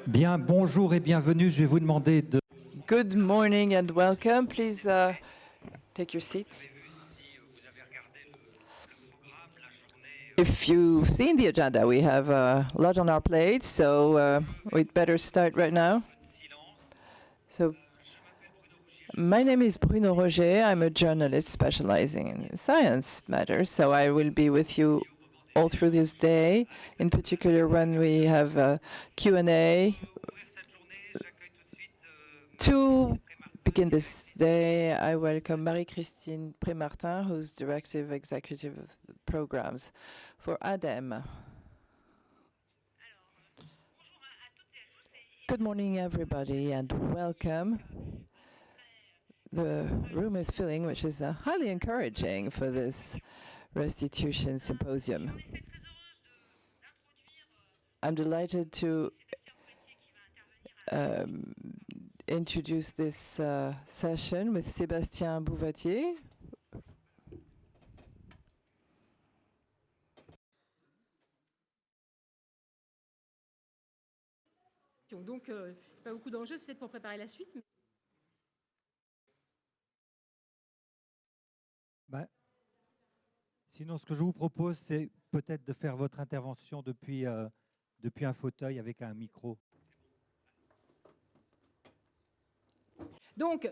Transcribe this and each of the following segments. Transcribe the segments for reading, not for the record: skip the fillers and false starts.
Bien, bonjour et bienvenue. Je vais vous demander de... Good morning and welcome. Please take your seats. If you've seen the agenda, we have a lot on our plate, so we'd better start right now. So, my name is Bruno Roger. I'm a journalist specializing in science matters, so I will be with you all through this day, in particular when we have a Q&A. To begin this day, I welcome Marie-Christine Prémartin, who's Directive Executive of the Programs for ADEME. Good morning, everybody, and welcome. The room is filling, which is highly encouraging for this restitution symposium. I'm delighted to introduce this session with Sébastien Bouvatier. Donc, c'est pas beaucoup d'enjeux, c'est peut-être pour préparer la suite. Sinon, ce que je vous propose, c'est peut-être de faire votre intervention depuis un fauteuil avec un micro. Donc,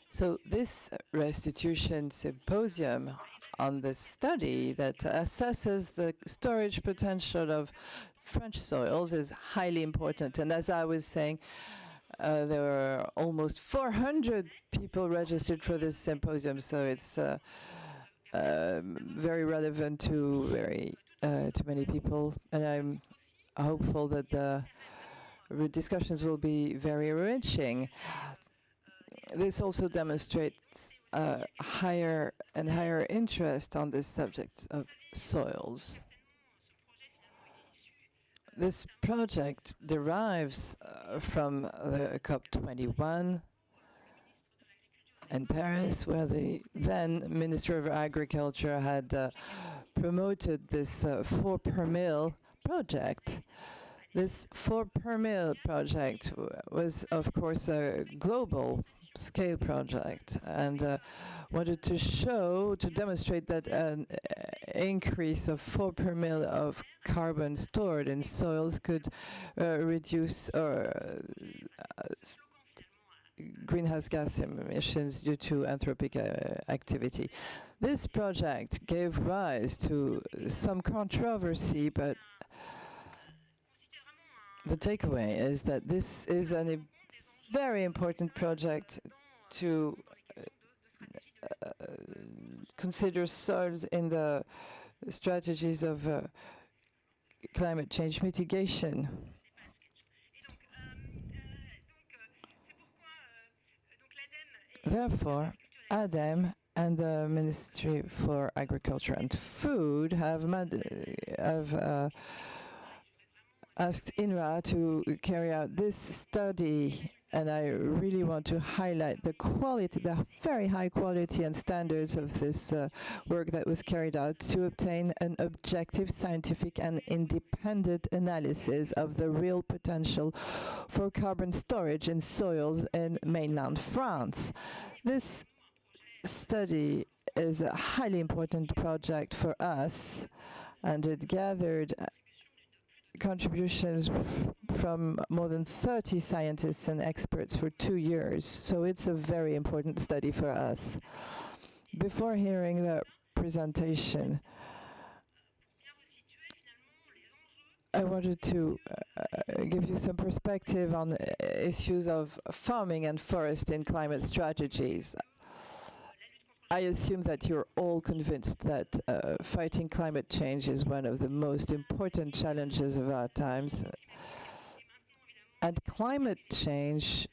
So this restitution symposium on this study that assesses the storage potential of French soils is highly important. And as I was saying, there were almost 400 people registered for this symposium, so it's very relevant to many people. And I'm hopeful that the discussions will be very enriching. This also demonstrates higher and higher interest on this subject of soils. This project derives from the COP21 in Paris, where the then Minister of Agriculture had promoted this 4 per mil project. This 4 per mil project was, of course, a global scale project, and wanted to demonstrate that an increase of 4 per mil of carbon stored in soils could reduce greenhouse gas emissions due to anthropic activity. This project gave rise to some controversy, but the takeaway is that this is a very important project to consider soils in the strategies of climate change mitigation. Therefore, ADEME and the Ministry for Agriculture and Food have asked Inra to carry out this study, and I really want to highlight the quality, the very high quality and standards of this work that was carried out to obtain an objective, scientific and independent analysis of the real potential for carbon storage in soils in mainland France. This study is a highly important project for us, and it gathered contributions from more than 30 scientists and experts for 2 years. So it's a very important study for us. Before hearing the presentation, I wanted to give you some perspective on issues of farming and forest in climate strategies. I assume that you're all convinced that fighting climate change is one of the most important challenges of our times. And climate change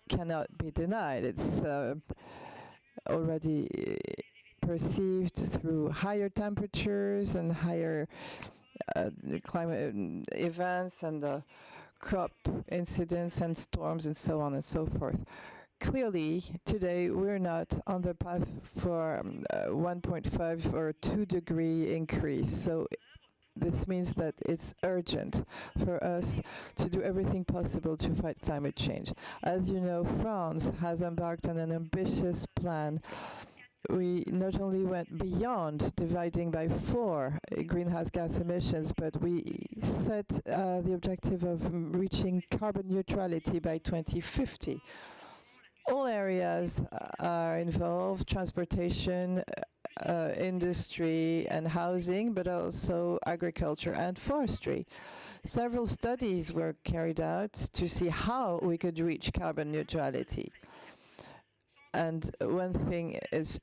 cannot be denied. It's already perceived through higher temperatures and higher climate events and crop incidents and storms and so on and so forth. Clearly, today we're not on the path for 1.5 or 2 degree increase. So This means that it's urgent for us to do everything possible to fight climate change. As you know, France has embarked on an ambitious plan. We not only went beyond dividing by 4 greenhouse gas emissions, but we set the objective of reaching carbon neutrality by 2050. All areas are involved: transportation, industry and housing, but also agriculture and forestry. Several studies were carried out to see how we could reach carbon neutrality. And one thing is,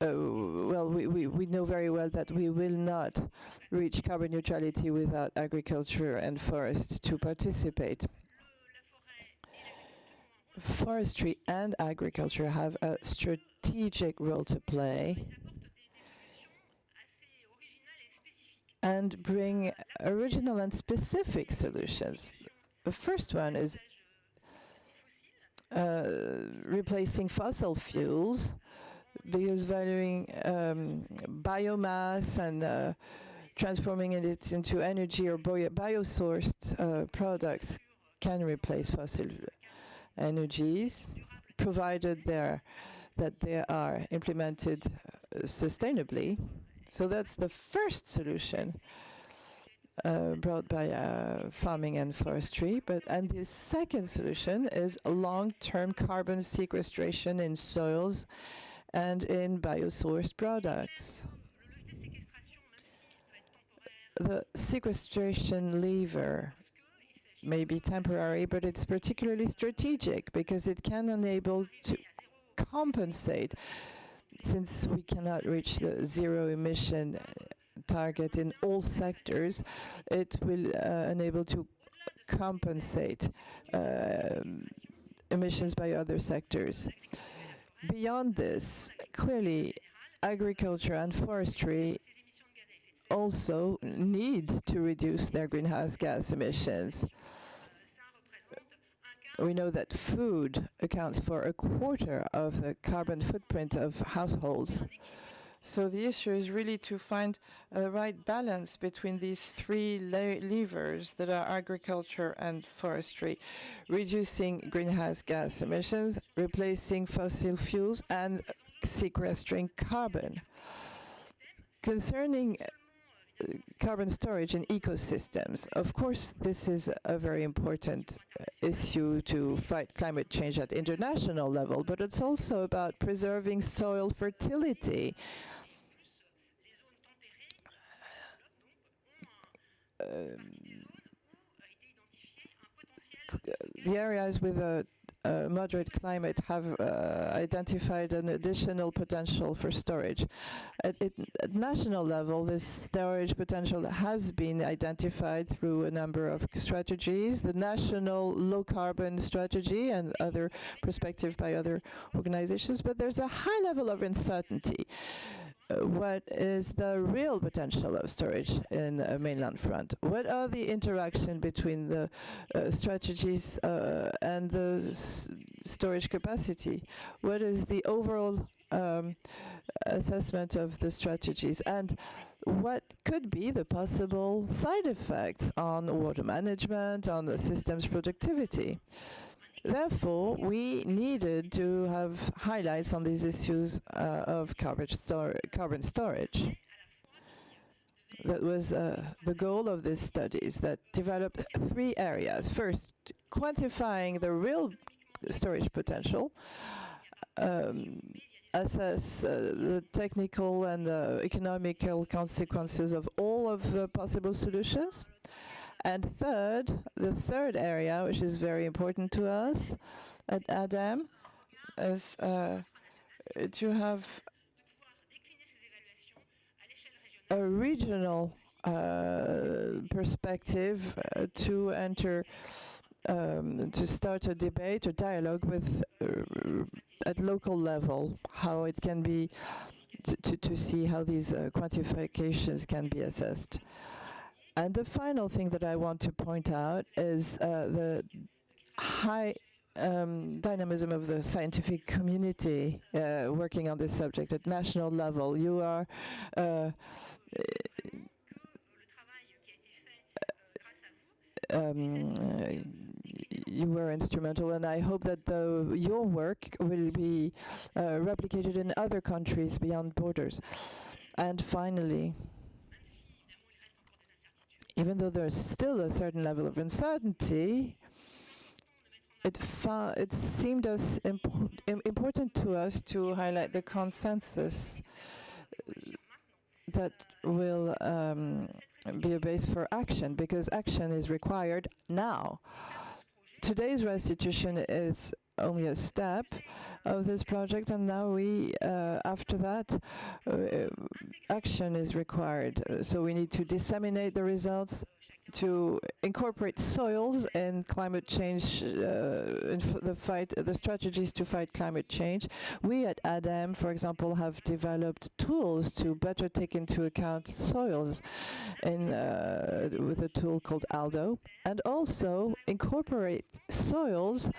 we know very well that we will not reach carbon neutrality without agriculture and forest to participate. Forestry and agriculture have a strategic role to play and bring original and specific solutions. The first one is replacing fossil fuels, because valuing biomass and transforming it into energy or biosourced products can replace fossil energies, provided that they are implemented sustainably. So that's the first solution brought by farming and forestry. And the second solution is long-term carbon sequestration in soils and in biosourced products. The sequestration lever may be temporary, but it's particularly strategic because it can enable to compensate. Since we cannot reach the zero emission target in all sectors, it will enable to compensate emissions by other sectors. Beyond this, clearly, agriculture and forestry also need to reduce their greenhouse gas emissions. We know that food accounts for a quarter of the carbon footprint of households. So the issue is really to find the right balance between these 3 levers that are agriculture and forestry: reducing greenhouse gas emissions, replacing fossil fuels, and sequestering carbon. Concerning carbon storage in ecosystems, of course, this is a very important issue to fight climate change at international level, but it's also about preserving soil fertility. The areas with a moderate climate have identified an additional potential for storage. At national level, this storage potential has been identified through a number of strategies: the National Low Carbon Strategy and other perspectives by other organizations, but there's a high level of uncertainty. What is the real potential of storage in the mainland front? What are the interaction between the strategies and the storage capacity? What is the overall assessment of the strategies? And what could be the possible side effects on water management, on the system's productivity? Therefore, we needed to have highlights on these issues of carbon storage. That was the goal of these studies that developed 3 areas. First, quantifying the real storage potential, assess the technical and economical consequences of all of the possible solutions. And third, the third area, which is very important to us at ADEME, is to have a regional perspective to enter, to start a debate, a dialogue with, at local level, how it can be, to see how these quantifications can be assessed. And the final thing that I want to point out is the high dynamism of the scientific community working on this subject at national level. You are you were instrumental, and I hope that your work will be replicated in other countries beyond borders. And finally, even though there's still a certain level of uncertainty, it seemed us important to us to highlight the consensus that will be a base for action, because action is required now. Today's restitution is only a step of this project, and now we, after that, action is required. So we need to disseminate the results, to incorporate soils in climate change, the strategies to fight climate change. We at ADEME, for example, have developed tools to better take into account soils with a tool called ALDO, and also incorporate soils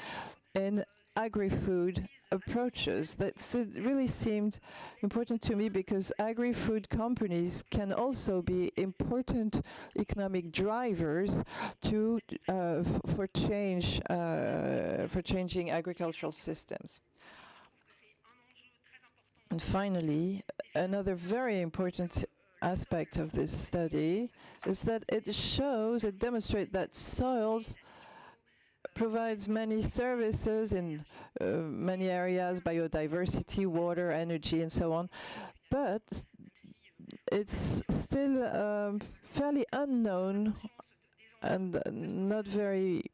in agri-food approaches. That really seemed important to me, because agri-food companies can also be important economic drivers to for change, for changing agricultural systems. And finally, another very important aspect of this study is that it demonstrates that soils provides many services in many areas, biodiversity, water, energy, and so on. But it's still fairly unknown and not very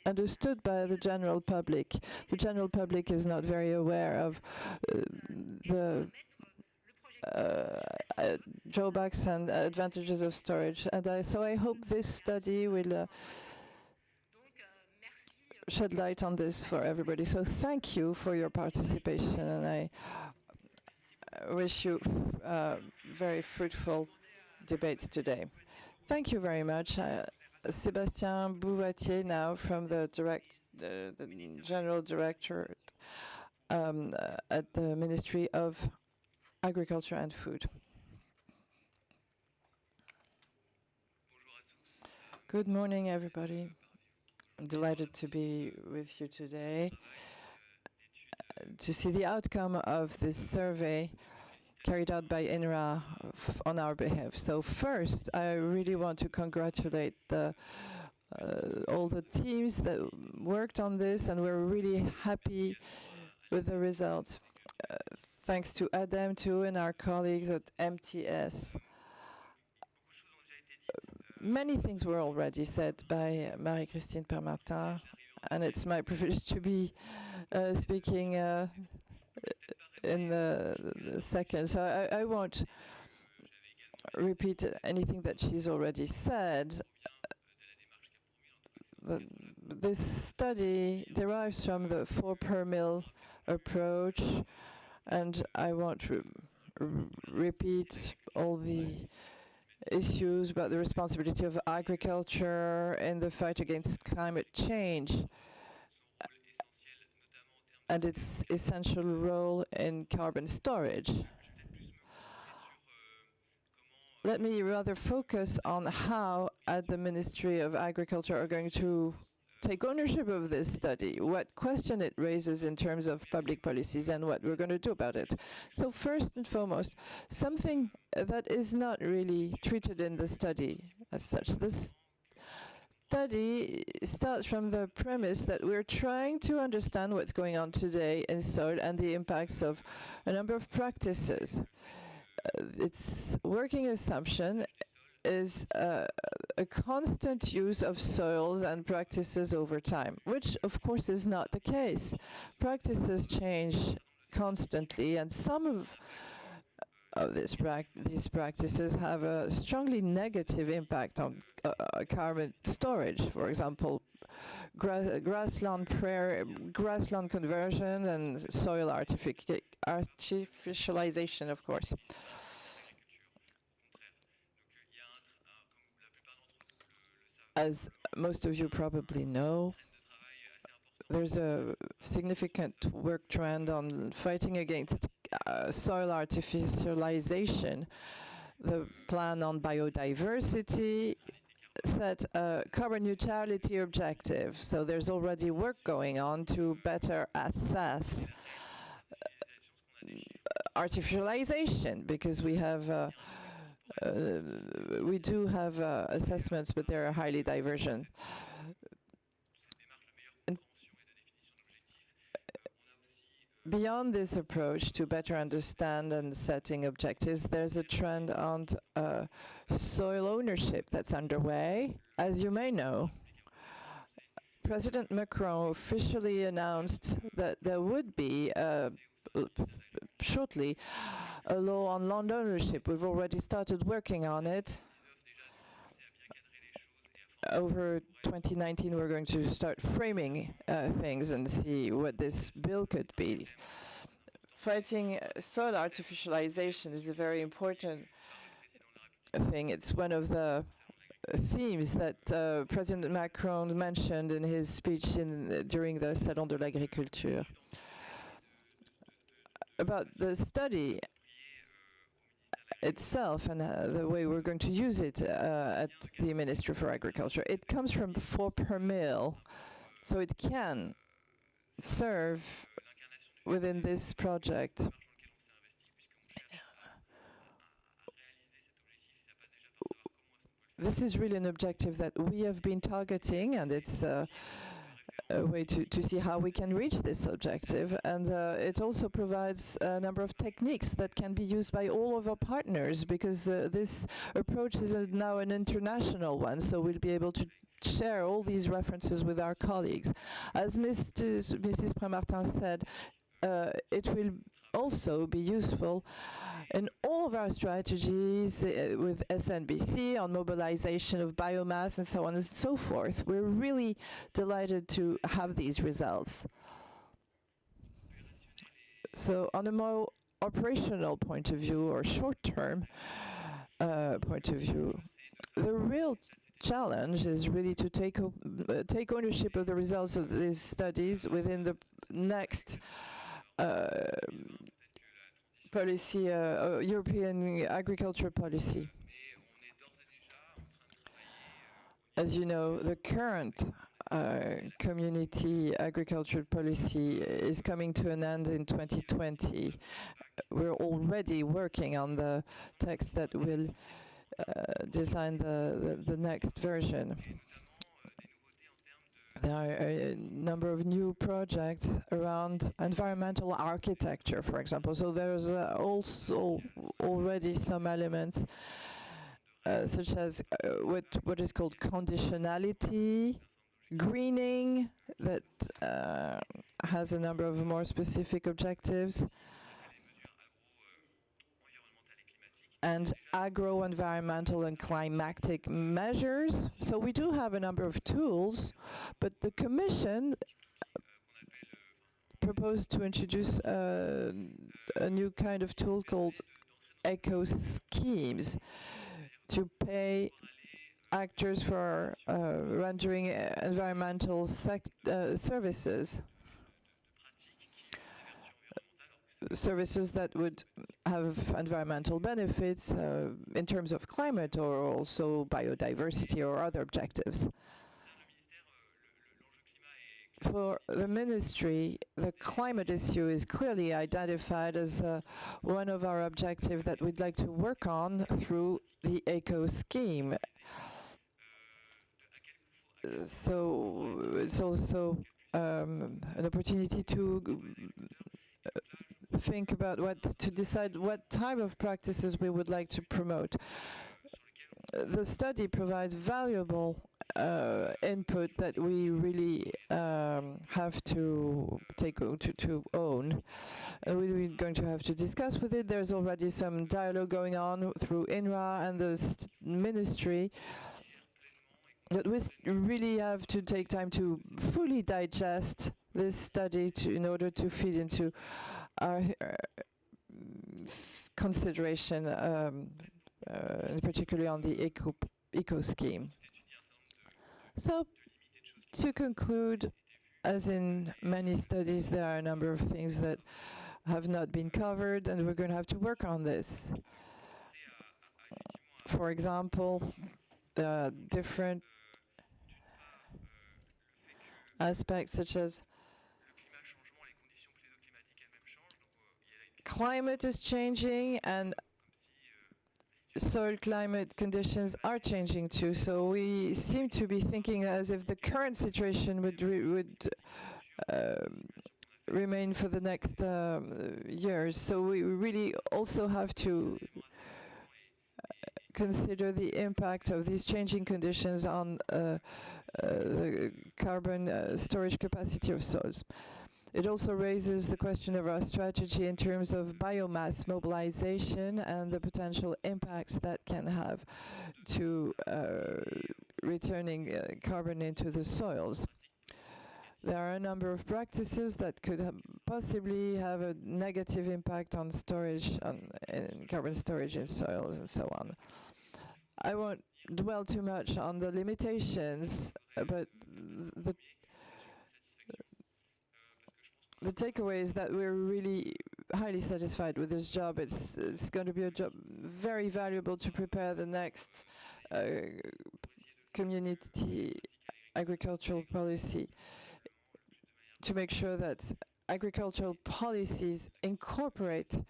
understood by the general public. The general public is not very aware of the drawbacks and advantages of storage. And so I hope this study will shed light on this for everybody. So thank you for your participation, and I wish you very fruitful debates today. Thank you very much. Sébastien Bouvatier now from the General Directorate at the Ministry of Agriculture and Food. Good morning, everybody. I'm delighted to be with you today to see the outcome of this survey carried out by Inra on our behalf. So first, I really want to congratulate all the teams that worked on this, and we're really happy with the result. Thanks to ADEME too and our colleagues at MTS. Many things were already said by Marie-Christine Permartin, and it's my privilege to be speaking in the second. So I won't repeat anything that she's already said. This study derives from the 4 per mill approach, and I won't repeat all the issues about the responsibility of agriculture in the fight against climate change and its essential role in carbon storage. Let me rather focus on how, at the Ministry of Agriculture, are going to take ownership of this study, what question it raises in terms of public policies, and what we're going to do about it. So first and foremost, something that is not really treated in the study as such. This study starts from the premise that we're trying to understand what's going on today in soil and the impacts of a number of practices. Its working assumption is a constant use of soils and practices over time, which of course is not the case. Practices change constantly, and some of these practices have a strongly negative impact on carbon storage. For example, grassland conversion and soil artificialization, of course. As most of you probably know, there's a significant work trend on fighting against soil artificialization. The plan on biodiversity set a carbon neutrality objective. So there's already work going on to better assess artificialization, because we have we do have assessments, but they're highly divergent. And beyond this approach to better understand and setting objectives, there's a trend on soil ownership that's underway. As you may know, President Macron officially announced that there would be shortly a law on land ownership. We've already started working on it. Over 2019, we're going to start framing things and see what this bill could be. Fighting soil artificialization is a very important thing. It's one of the themes that President Macron mentioned in his speech during the Salon de l'Agriculture. About the study itself and the way we're going to use it at the Ministry for Agriculture. It comes from 4 per mil, so it can serve within this project. This is really an objective that we have been targeting, and it's a way to see how we can reach this objective. And it also provides a number of techniques that can be used by all of our partners, because this approach is now an international one, so we'll be able to share all these references with our colleagues. As Mrs. Premartin said, it will also be useful in all of our strategies with SNBC on mobilization of biomass and so on and so forth. We're really delighted to have these results. So on a more operational point of view, or short-term point of view, the real challenge is really to take ownership of the results of these studies within the next policy, European agriculture policy. As you know, the current community agriculture policy is coming to an end in 2020. We're already working on the text that will design the next version. There are a number of new projects around environmental architecture, for example. So there's also already some elements such as what is called conditionality, greening, that has a number of more specific objectives, and agro-environmental and climatic measures. So we do have a number of tools, but the Commission proposed to introduce a new kind of tool called eco-schemes to pay actors for rendering environmental services. Services that would have environmental benefits in terms of climate or also biodiversity or other objectives. For the ministry, the climate issue is clearly identified as one of our objectives that we'd like to work on through the ECO scheme. So it's also an opportunity to think about to decide what type of practices we would like to promote. The study provides valuable input that we really have to take to own. We're going to have to discuss with it. There's already some dialogue going on through Inra and the ministry. But we really have to take time to fully digest this study in order to feed into our consideration, particularly on the eco scheme. So, to conclude, as in many studies, there are a number of things that have not been covered, and we're going to have to work on this. For example, There are different aspects such as climate is changing and soil climate conditions are changing too. So we seem to be thinking as if the current situation would remain for the next years. So we really also have to consider the impact of these changing conditions on the carbon storage capacity of soils. It also raises the question of our strategy in terms of biomass mobilization and the potential impacts that can have to returning carbon into the soils. There are a number of practices that could possibly have a negative impact on storage, in carbon storage in soils and so on. I won't dwell too much on the limitations, but the takeaway is that we're really highly satisfied with this job. It's going to be a job very valuable to prepare the next community agricultural policy, to make sure that agricultural policies incorporate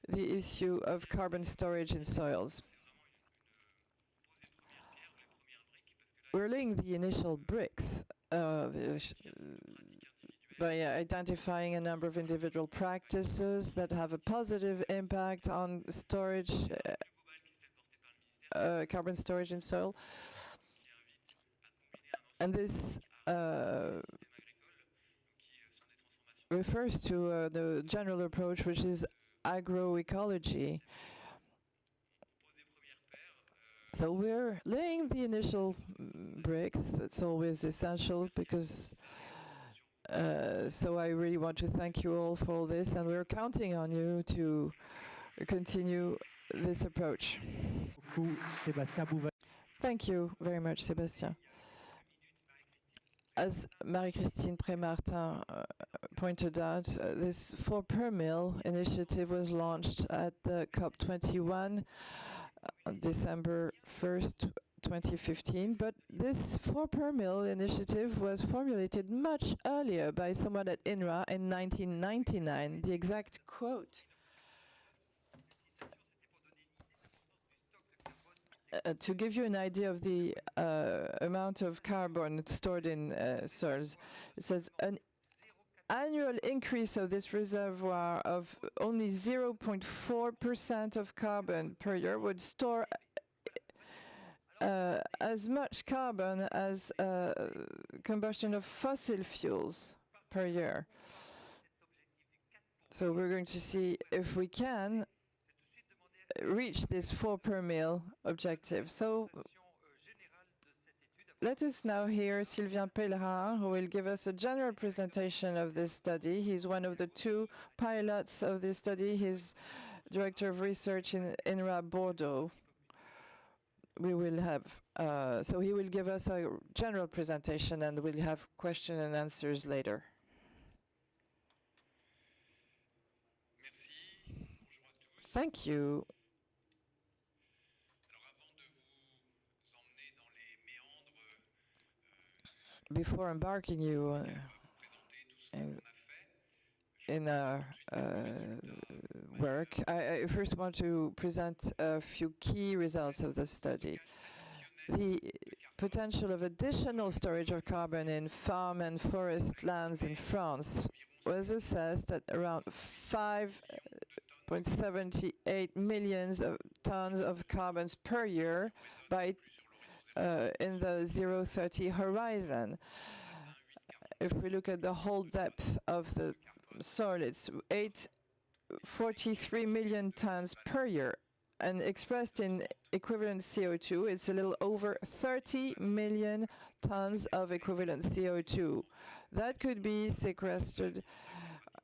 the issue of carbon storage in soils. We're laying the initial bricks by identifying a number of individual practices that have a positive impact on storage, carbon storage in soil. And this refers to the general approach, which is agroecology. So we're laying the initial bricks. That's always essential because so I really want to thank you all for all this, and we're counting on you to continue this approach. Thank you very much, Sébastien. As Marie-Christine Prémartin pointed out, this 4 per mill initiative was launched at the COP21 on December 1st, 2015, but this 4 per mill initiative was formulated much earlier by someone at INRA in 1999. The exact quote: to give you an idea of the amount of carbon stored in soils, it says an annual increase of this reservoir of only 0.4% of carbon per year would store as much carbon as combustion of fossil fuels per year. So we're going to see if we can reach this 4 per mill objective. So let us now hear Sylvain Pellerin, who will give us a general presentation of this study. He's one of the 2 pilots of this study. He's Director of Research in INRA Bordeaux. We will have, so he will give us a general presentation and we'll have question and answers later. Thank you. Before embarking you in our work, I first want to present a few key results of the study. The potential of additional storage of carbon in farm and forest lands in France was assessed at around 5.78 million tons of carbons per year by in the 030 horizon. If we look at the whole depth of the soil, it's 843 million tons per year, and expressed in equivalent CO2, it's a little over 30 million tons of equivalent CO2. That could be sequestered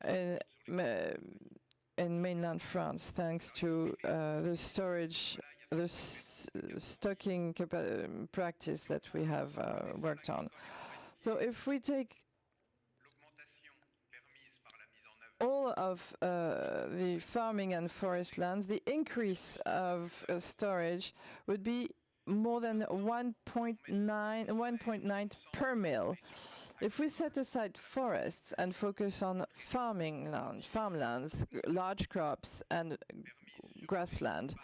in mainland France, thanks to the storage, the stocking practice that we have worked on. So if we take all of the farming and forest lands, the increase of storage would be more than 1.9 per mil. If we set aside forests and focus on farmlands, large crops, and grassland,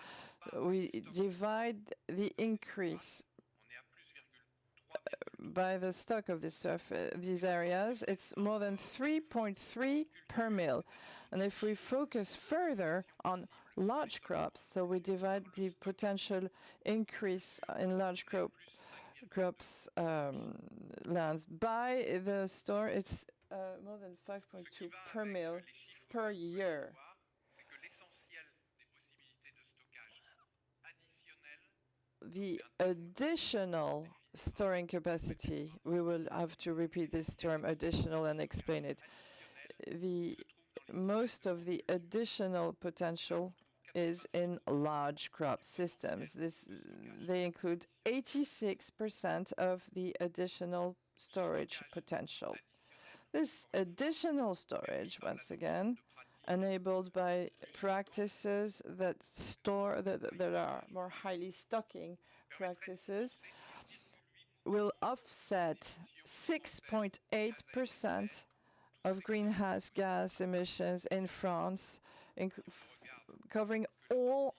we divide the increase by the stock of these areas. It's more than 3.3 per mil. And if we focus further on large crops, so we divide the potential increase in large crops lands by the store, it's more than 5.2 per mil per year. The additional storing capacity, we will have to repeat this term additional and explain it. Most of the additional potential is in large crop systems. They include 86% of the additional storage potential. This additional storage, once again, enabled by practices that are more highly stocking practices, will offset 6.8% of greenhouse gas emissions in France, covering all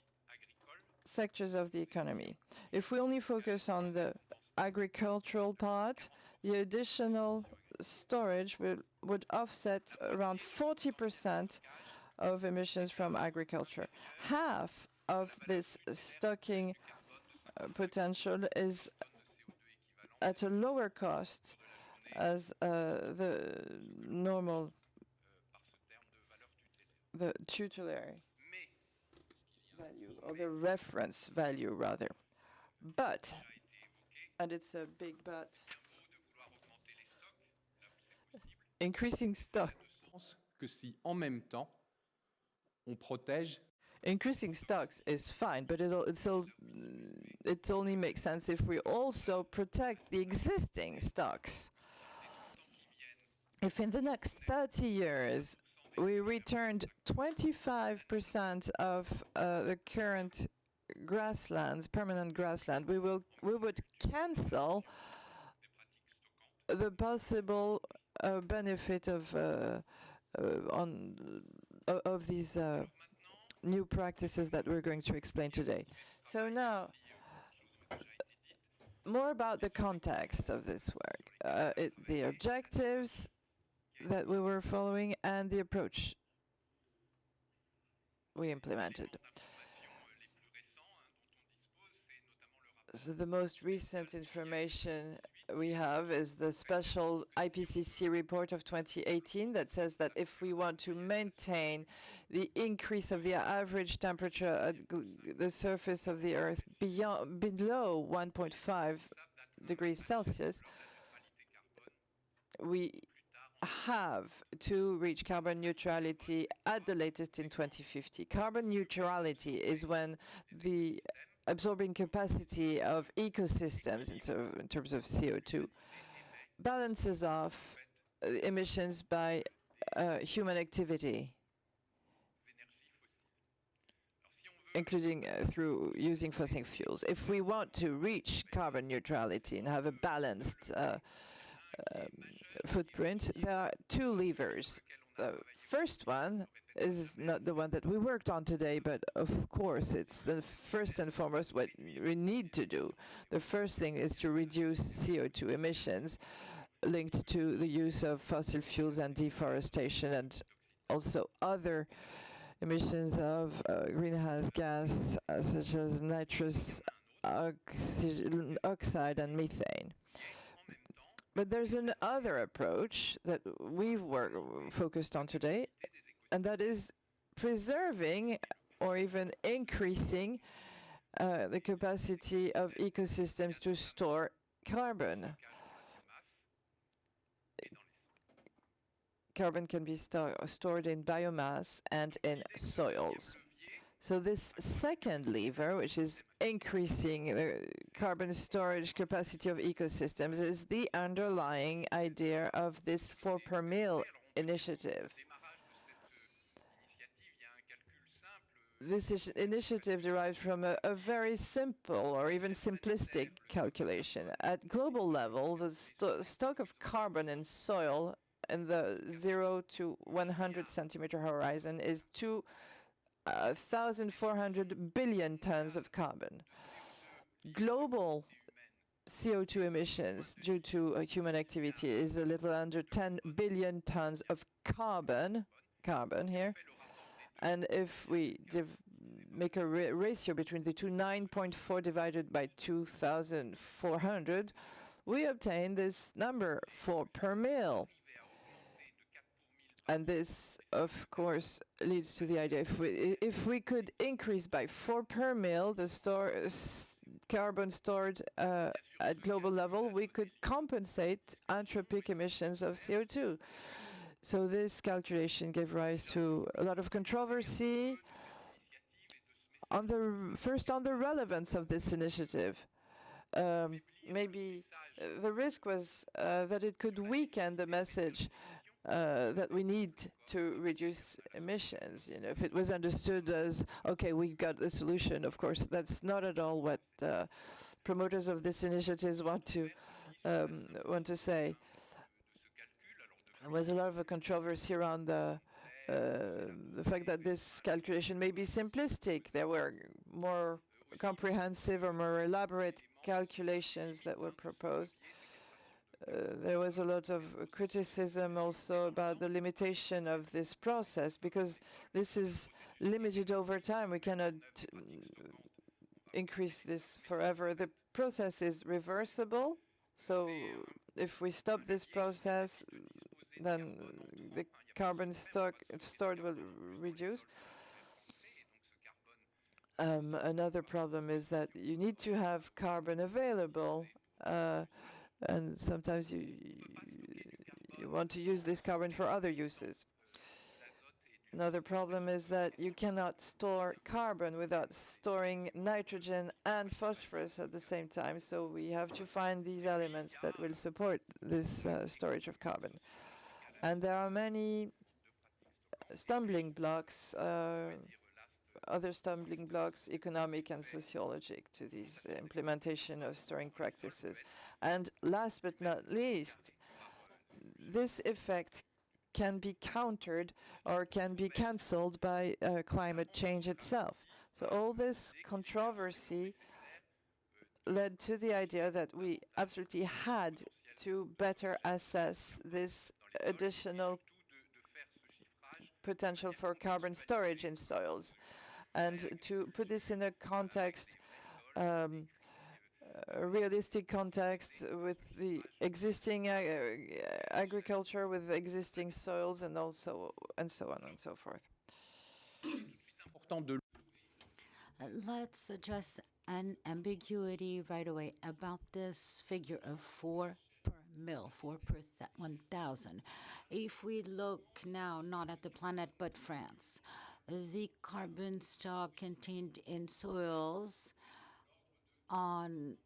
sectors of the economy. If we only focus on the agricultural part, the additional storage would offset around 40% of emissions from agriculture. Half of this stocking potential is at a lower cost as the tutelary value, or the reference value rather. But, and it's a big but, increasing stock. Que si en même temps on protège. Increasing stocks is fine, but it only makes sense if we also protect the existing stocks. If in the next 30 years we returned 25% of the current grasslands, permanent grassland, we would cancel the possible benefit of these new practices that we're going to explain today. So now, more about the context of this work, the objectives that we were following and the approach we implemented. So the most recent information we have is the special IPCC report of 2018 that says that if we want to maintain the increase of the average temperature at the surface of the Earth below 1.5 degrees Celsius, we have to reach carbon neutrality at the latest in 2050. Carbon neutrality is when the absorbing capacity of ecosystems in terms of CO2 balances off emissions by human activity, including through using fossil fuels. If we want to reach carbon neutrality and have a balanced footprint, there are two levers. The first one is not the one that we worked on today, but of course it's the first and foremost what we need to do. The first thing is to reduce CO2 emissions linked to the use of fossil fuels and deforestation, and also other emissions of greenhouse gas such as nitrous oxide and methane. But there's another approach that we've focused on today, and that is preserving or even increasing the capacity of ecosystems to store carbon. Carbon can be stored in biomass and in soils. So this second lever, which is increasing the carbon storage capacity of ecosystems, is the underlying idea of this 4 per mil initiative. this initiative derives from a very simple or even simplistic calculation. At global level, the stock of carbon in soil in the 0 to 100 centimeter horizon is 2,400 billion tons of carbon. Global CO2 emissions due to human activity is a little under 10 billion tons of carbon here. And if we make a ratio between the two, 9.4 divided by 2,400, we obtain this number, 4 per mil. And this, of course, leads to the idea, if we could increase by 4 per mil the carbon stored at global level, we could compensate anthropic emissions of CO2. So this calculation gave rise to a lot of controversy. First, on the relevance of this initiative. Maybe the risk was that it could weaken the message that we need to reduce emissions. You know, if it was understood as, okay, we got the solution, of course, that's not at all what promoters of this initiative want to say. There was a lot of a controversy around the fact that this calculation may be simplistic. There were more comprehensive or more elaborate calculations that were proposed. There was a lot of criticism also about the limitation of this process, because this is limited over time. We cannot increase this forever. The process is reversible, so if we stop this process, then the carbon stored will reduce. Another problem is that you need to have carbon available, and sometimes you want to use this carbon for other uses. Another problem is that you cannot store carbon without storing nitrogen and phosphorus at the same time, so we have to find these elements that will support this storage of carbon. And there are many stumbling blocks, other stumbling blocks, economic and sociologic, to these implementation of storing practices. And last but not least, this effect can be countered or can be cancelled by climate change itself. So all this controversy led to the idea that we absolutely had to better assess this additional potential for carbon storage in soils, and to put this in a context, a realistic context with the existing agriculture, with existing soils, and so on and so forth. Let's address an ambiguity right away about this figure of 4 per mil, 4 per 1,000. If we look now not at the planet but France, the carbon stock contained in soils on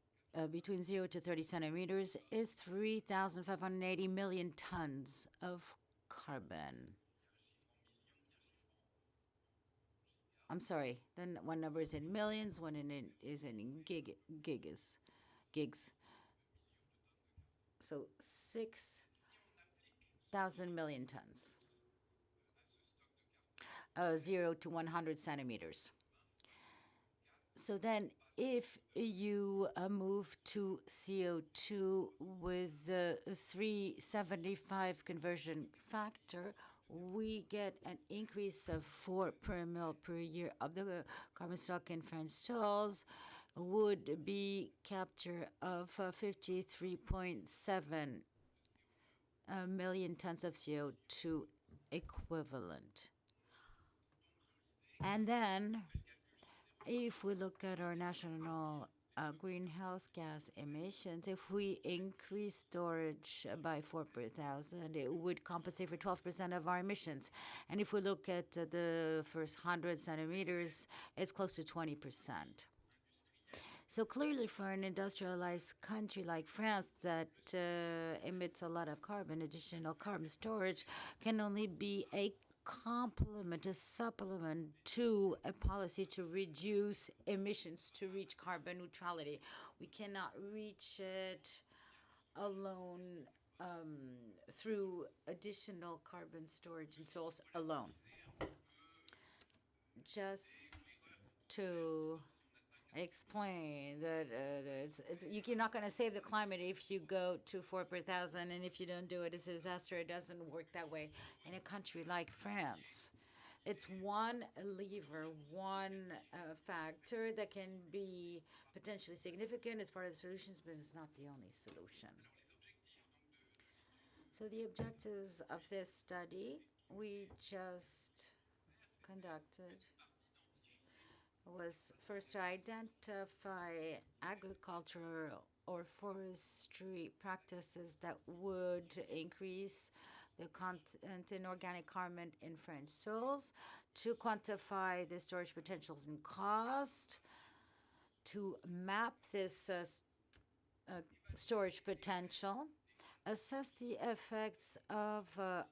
between 0 to 30 centimeters is 3,580 million tons of carbon. I'm sorry, then one number is in millions, one is in gigs. So 6,000 million tons. 0 to 100 centimeters. So then if you move to CO2 with the 375 conversion factor, we get an increase of 4 per mil per year of the carbon stock in French soils, would be capture of 53.7 million tons of CO2 equivalent. And then, if we look at our national greenhouse gas emissions, if we increase storage by 4 per 1,000, it would compensate for 12% of our emissions. And if we look at the first 100 centimeters, it's close to 20%. So clearly, for an industrialized country like France that emits a lot of carbon, additional carbon storage can only be a complement, a supplement to a policy to reduce emissions, to reach carbon neutrality. We cannot reach it alone through additional carbon storage in soils alone. Just to explain that you're not going to save the climate if you go to 4 per thousand, and if you don't do it, it's a disaster. It doesn't work that way. In a country like France, it's one lever, one factor that can be potentially significant as part of the solutions, but it's not the only solution. So the objectives of this study we just conducted was first to identify agricultural or forestry practices that would increase the content in organic carbon in French soils, to quantify the storage potentials and cost, to map this storage potential, assess the effects of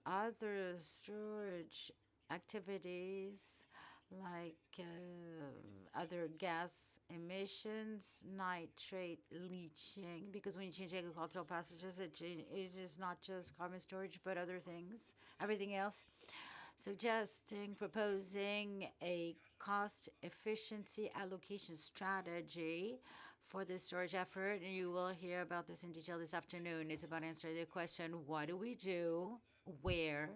other storage activities like other gas emissions, nitrate leaching, because when you change agricultural passages, it is not just carbon storage, but other things, everything else. Proposing a cost efficiency allocation strategy for the storage effort, and you will hear about this in detail this afternoon. It's about answering the question, what do we do, where,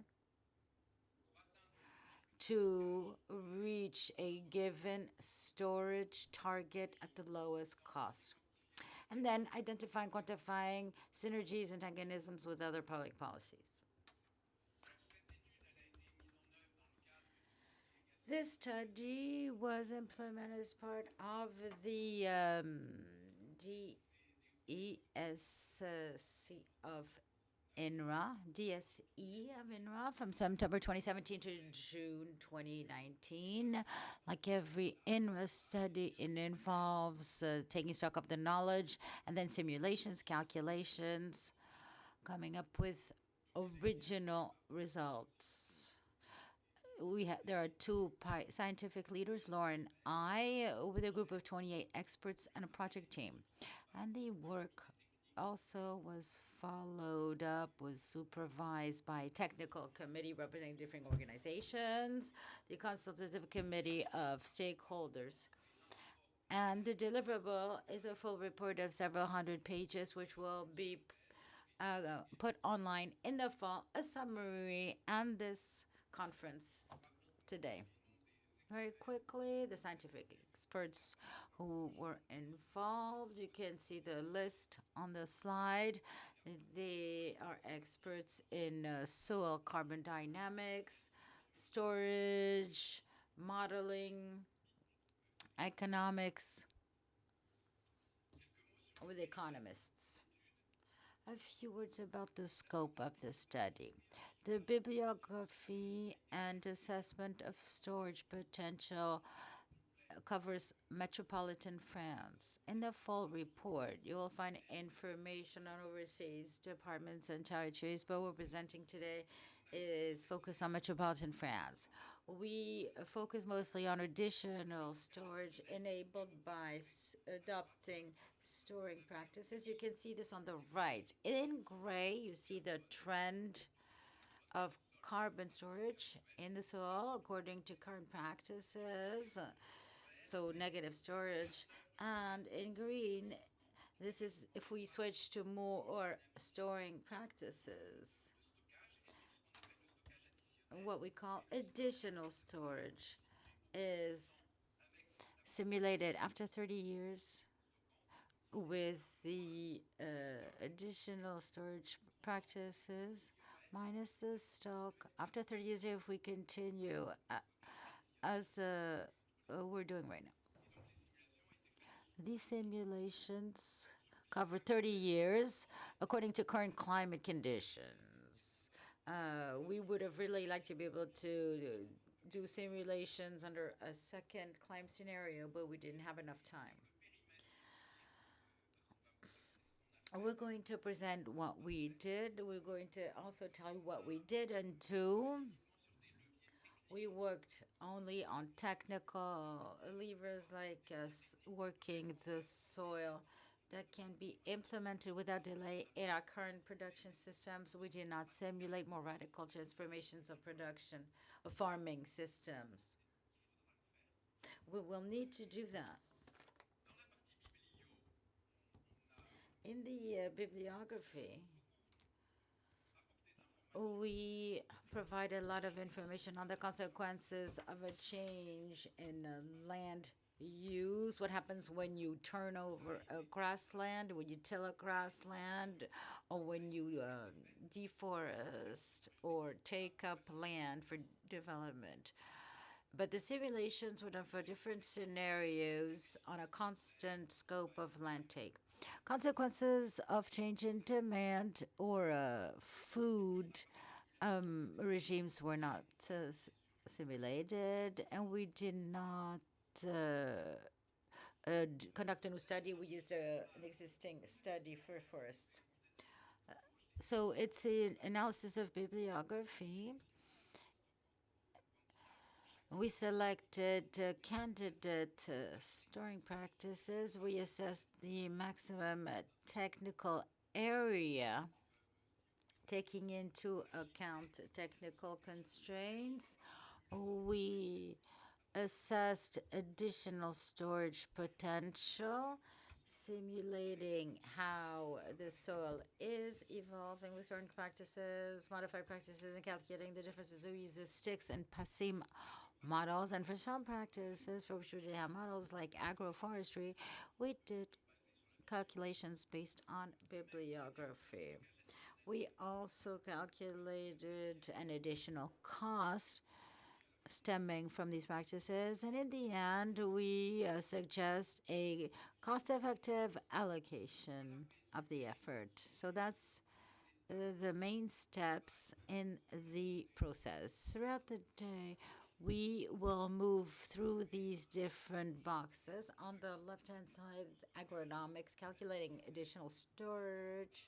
to reach a given storage target at the lowest cost. And then identifying, quantifying synergies and antagonisms with other public policies. This study was implemented as part of the DSC of DSE of INRA from September 2017 to June 2019. Like every INRA study, it involves taking stock of the knowledge and then simulations, calculations, coming up with original results. There are two scientific leaders, Laura and I, with a group of 28 experts and a project team. And the work also was followed up, was supervised by a technical committee representing different organizations, the consultative committee of stakeholders. And the deliverable is a full report of several hundred pages, which will be put online in the fall, a summary, and this conference today. Very quickly, the scientific experts who were involved, you can see the list on the slide. They are experts in soil carbon dynamics, storage, modeling, economics, with economists. A few words about the scope of the study. The bibliography and assessment of storage potential covers metropolitan France. In the full report, you will find information on overseas departments and territories, but what we're presenting today is focused on metropolitan France. We focus mostly on additional storage enabled by adopting storing practices. You can see this on the right. In gray, you see the trend of carbon storage in the soil according to current practices, so negative storage. And in green, this is if we switch to more storing practices, what we call additional storage is simulated after 30 years with the additional storage practices minus the stock. After 30 years, if we continue as we're doing right now. These simulations cover 30 years according to current climate conditions. We would have really liked to be able to do simulations under a second climate scenario, but we didn't have enough time. We're going to present what we did. We're going to also tell you what we did and do. We worked only on technical levers like working the soil that can be implemented without delay in our current production systems. We did not simulate more radical transformations of production, of farming systems. We will need to do that. In the bibliography, we provide a lot of information on the consequences of a change in land use, what happens when you turn over a grassland, when you till a grassland, or when you deforest or take up land for development. But the simulations were done for different scenarios on a constant scope of land take. Consequences of change in demand or food regimes were not simulated, and we did not conduct a new study. We used an existing study for forests. So it's an analysis of bibliography. We selected candidate storing practices. We assessed the maximum technical area, taking into account technical constraints. We assessed additional storage potential, simulating how the soil is evolving with current practices, modified practices, and calculating the differences. We use the sticks and PASIM models, and for some practices for which we didn't have models like agroforestry, we did calculations based on bibliography. We also calculated an additional cost stemming from these practices, and in the end, we suggest a cost-effective allocation of the effort. So that's the main steps in the process. Throughout the day, we will move through these different boxes. On the left-hand side, agronomics, calculating additional storage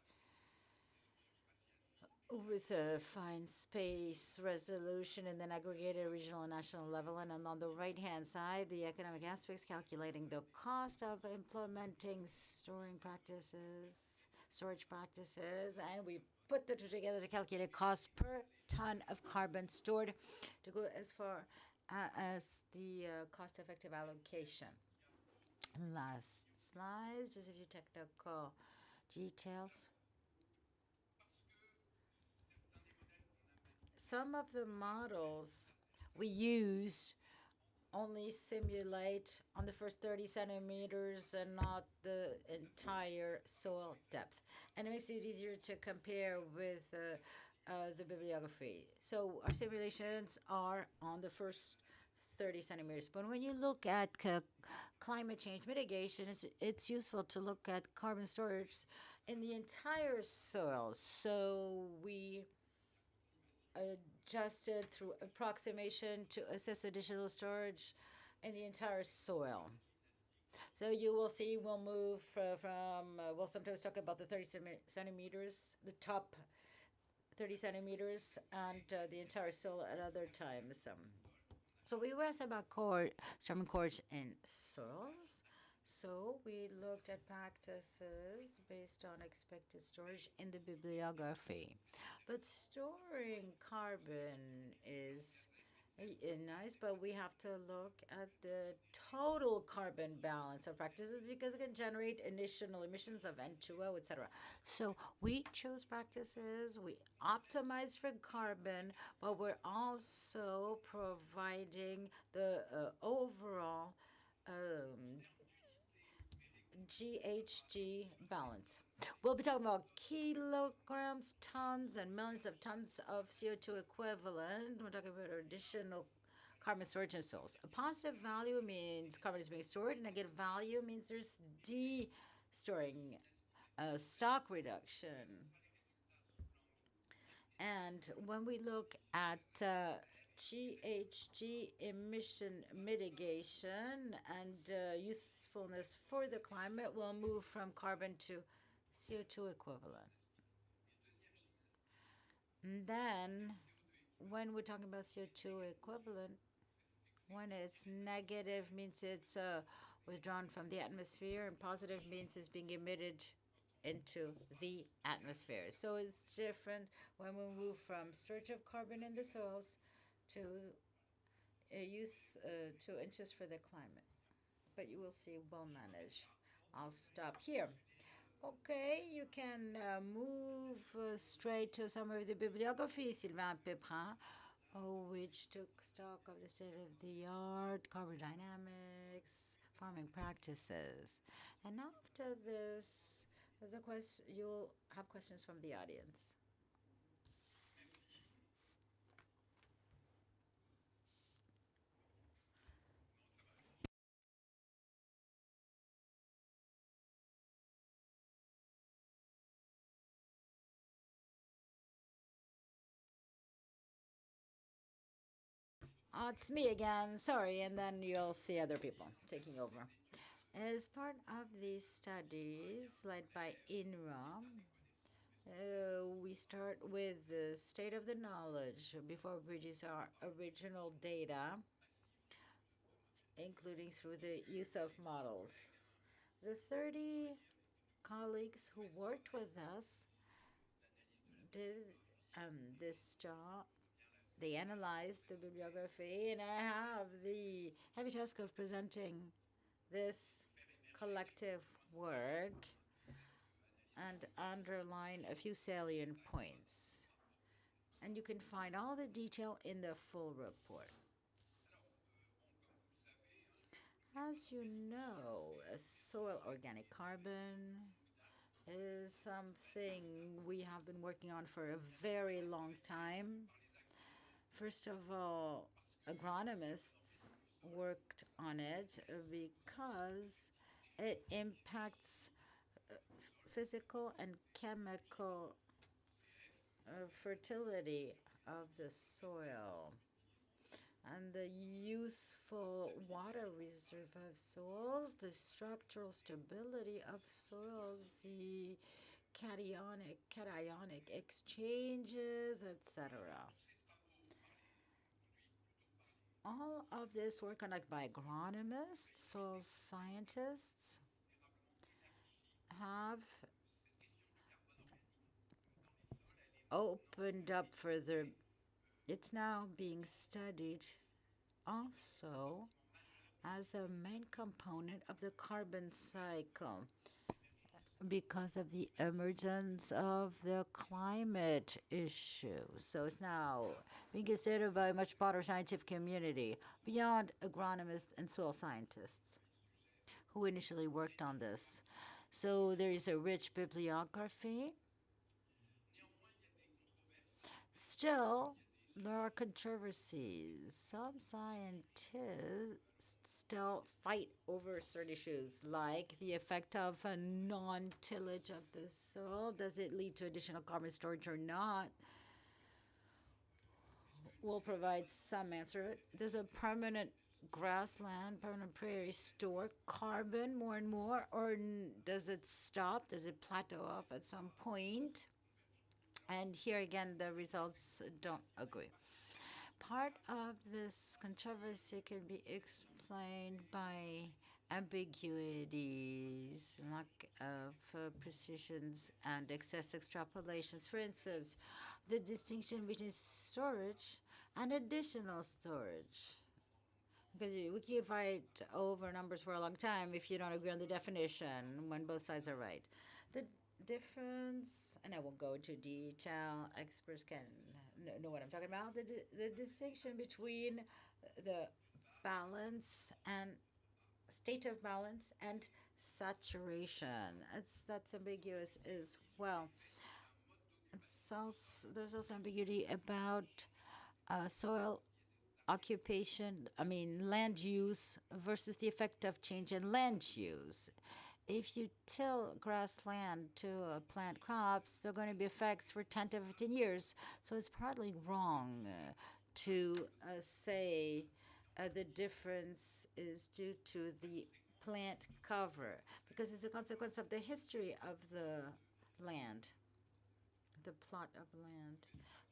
with a fine space resolution and then aggregated regional and national level. And on the right-hand side, the economic aspects, calculating the cost of implementing storage practices, and we put the two together to calculate a cost per ton of carbon stored to go as far as the cost-effective allocation. Last slide, just a few technical details. Some of the models we use only simulate on the first 30 centimeters and not the entire soil depth. And it makes it easier to compare with the bibliography. So our simulations are on the first 30 centimeters. But when you look at climate change mitigation, it's useful to look at carbon storage in the entire soil. So we adjusted through approximation to assess additional storage in the entire soil. So you will see we'll move we'll sometimes talk about the 30 centimeters, the top 30 centimeters, and the entire soil at other times. So we were asked about storm cores in soils. So we looked at practices based on expected storage in the bibliography. But storing carbon is nice, but we have to look at the total carbon balance of practices because it can generate additional emissions of N2O, etc. So we chose practices, we optimized for carbon, but we're also providing the overall GHG balance. We'll be talking about kilograms, tons, and millions of tons of CO2 equivalent. We're talking about additional carbon storage in soils. A positive value means carbon is being stored. A negative value means there's de-storing, stock reduction. And when we look at GHG emission mitigation and usefulness for the climate, will move from carbon to CO2 equivalent. And then when we're talking about CO2 equivalent, when it's negative means it's withdrawn from the atmosphere, and positive means it's being emitted into the atmosphere. So it's different when we move from storage of carbon in the soils to use to interest for the climate. But you will see well managed. I'll stop here. Okay, you can move straight to some of the bibliography, Sylvain Peprin, which took stock of the state of the art, carbon dynamics, farming practices. And after this, you'll have questions from the audience. It's me again, sorry, and then you'll see other people taking over. As part of these studies led by INRA, we start with the state of the knowledge before we produce our original data, including through the use of models. The 30 colleagues who worked with us did this job. They analyzed the bibliography, and I have the heavy task of presenting this collective work and underline a few salient points. And you can find all the detail in the full report. As you know, soil organic carbon is something we have been working on for a very long time. First of all, agronomists worked on it because it impacts physical and chemical fertility of the soil and the useful water reserve of soils, the structural stability of soils, the cationic exchanges, etc. All of this work conducted by agronomists, soil scientists, have opened up further. It's now being studied also as a main component of the carbon cycle because of the emergence of the climate issue. So it's now being considered by a much broader scientific community beyond agronomists and soil scientists who initially worked on this. So there is a rich bibliography. Still, there are controversies. Some scientists still fight over certain issues, like the effect of a non-tillage of the soil. Does it lead to additional carbon storage or not? We'll provide some answer. Does a permanent grassland, permanent prairie store carbon more and more, or does it stop? Does it plateau off at some point? And here again, the results don't agree. Part of this controversy can be explained by ambiguities, lack of precisions, and excess extrapolations. For instance, the distinction between storage and additional storage. Because we can fight over numbers for a long time if you don't agree on the definition when both sides are right. The difference, and I won't go into detail, experts can know what I'm talking about, the distinction between the balance and state of balance and saturation. That's ambiguous as well. There's also ambiguity about soil occupation, land use versus the effect of change in land use. If you till grassland to plant crops, there are going to be effects for 10 to 15 years. So it's partly wrong to say the difference is due to the plant cover, because it's a consequence of the history of the land, the plot of land.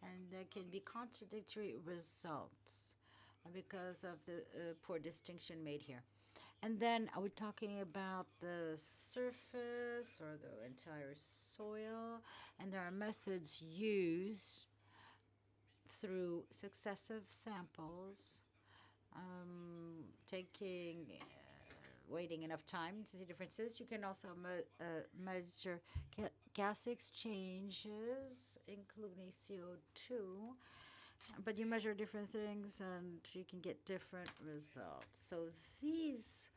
And there can be contradictory results because of the poor distinction made here. And then are we talking about the surface or the entire soil? And there are methods used through successive samples, waiting enough time to see differences. You can also measure gas exchanges, including CO2, but you measure different things and you can get different results. So these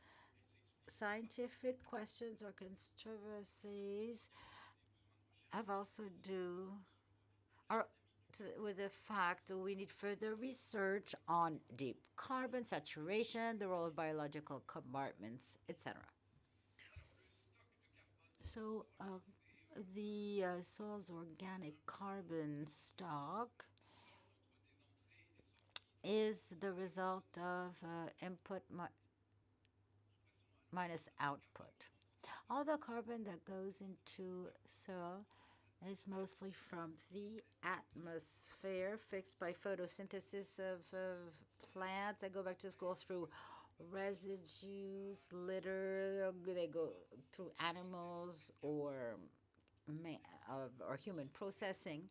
scientific questions or controversies have also with the fact that we need further research on deep carbon saturation, the role of biological compartments, etc. So the soil's organic carbon stock is the result of input minus output. All the carbon that goes into soil is mostly from the atmosphere, fixed by photosynthesis of plants. I go back to school through residues, litter. They go through animals or human processing.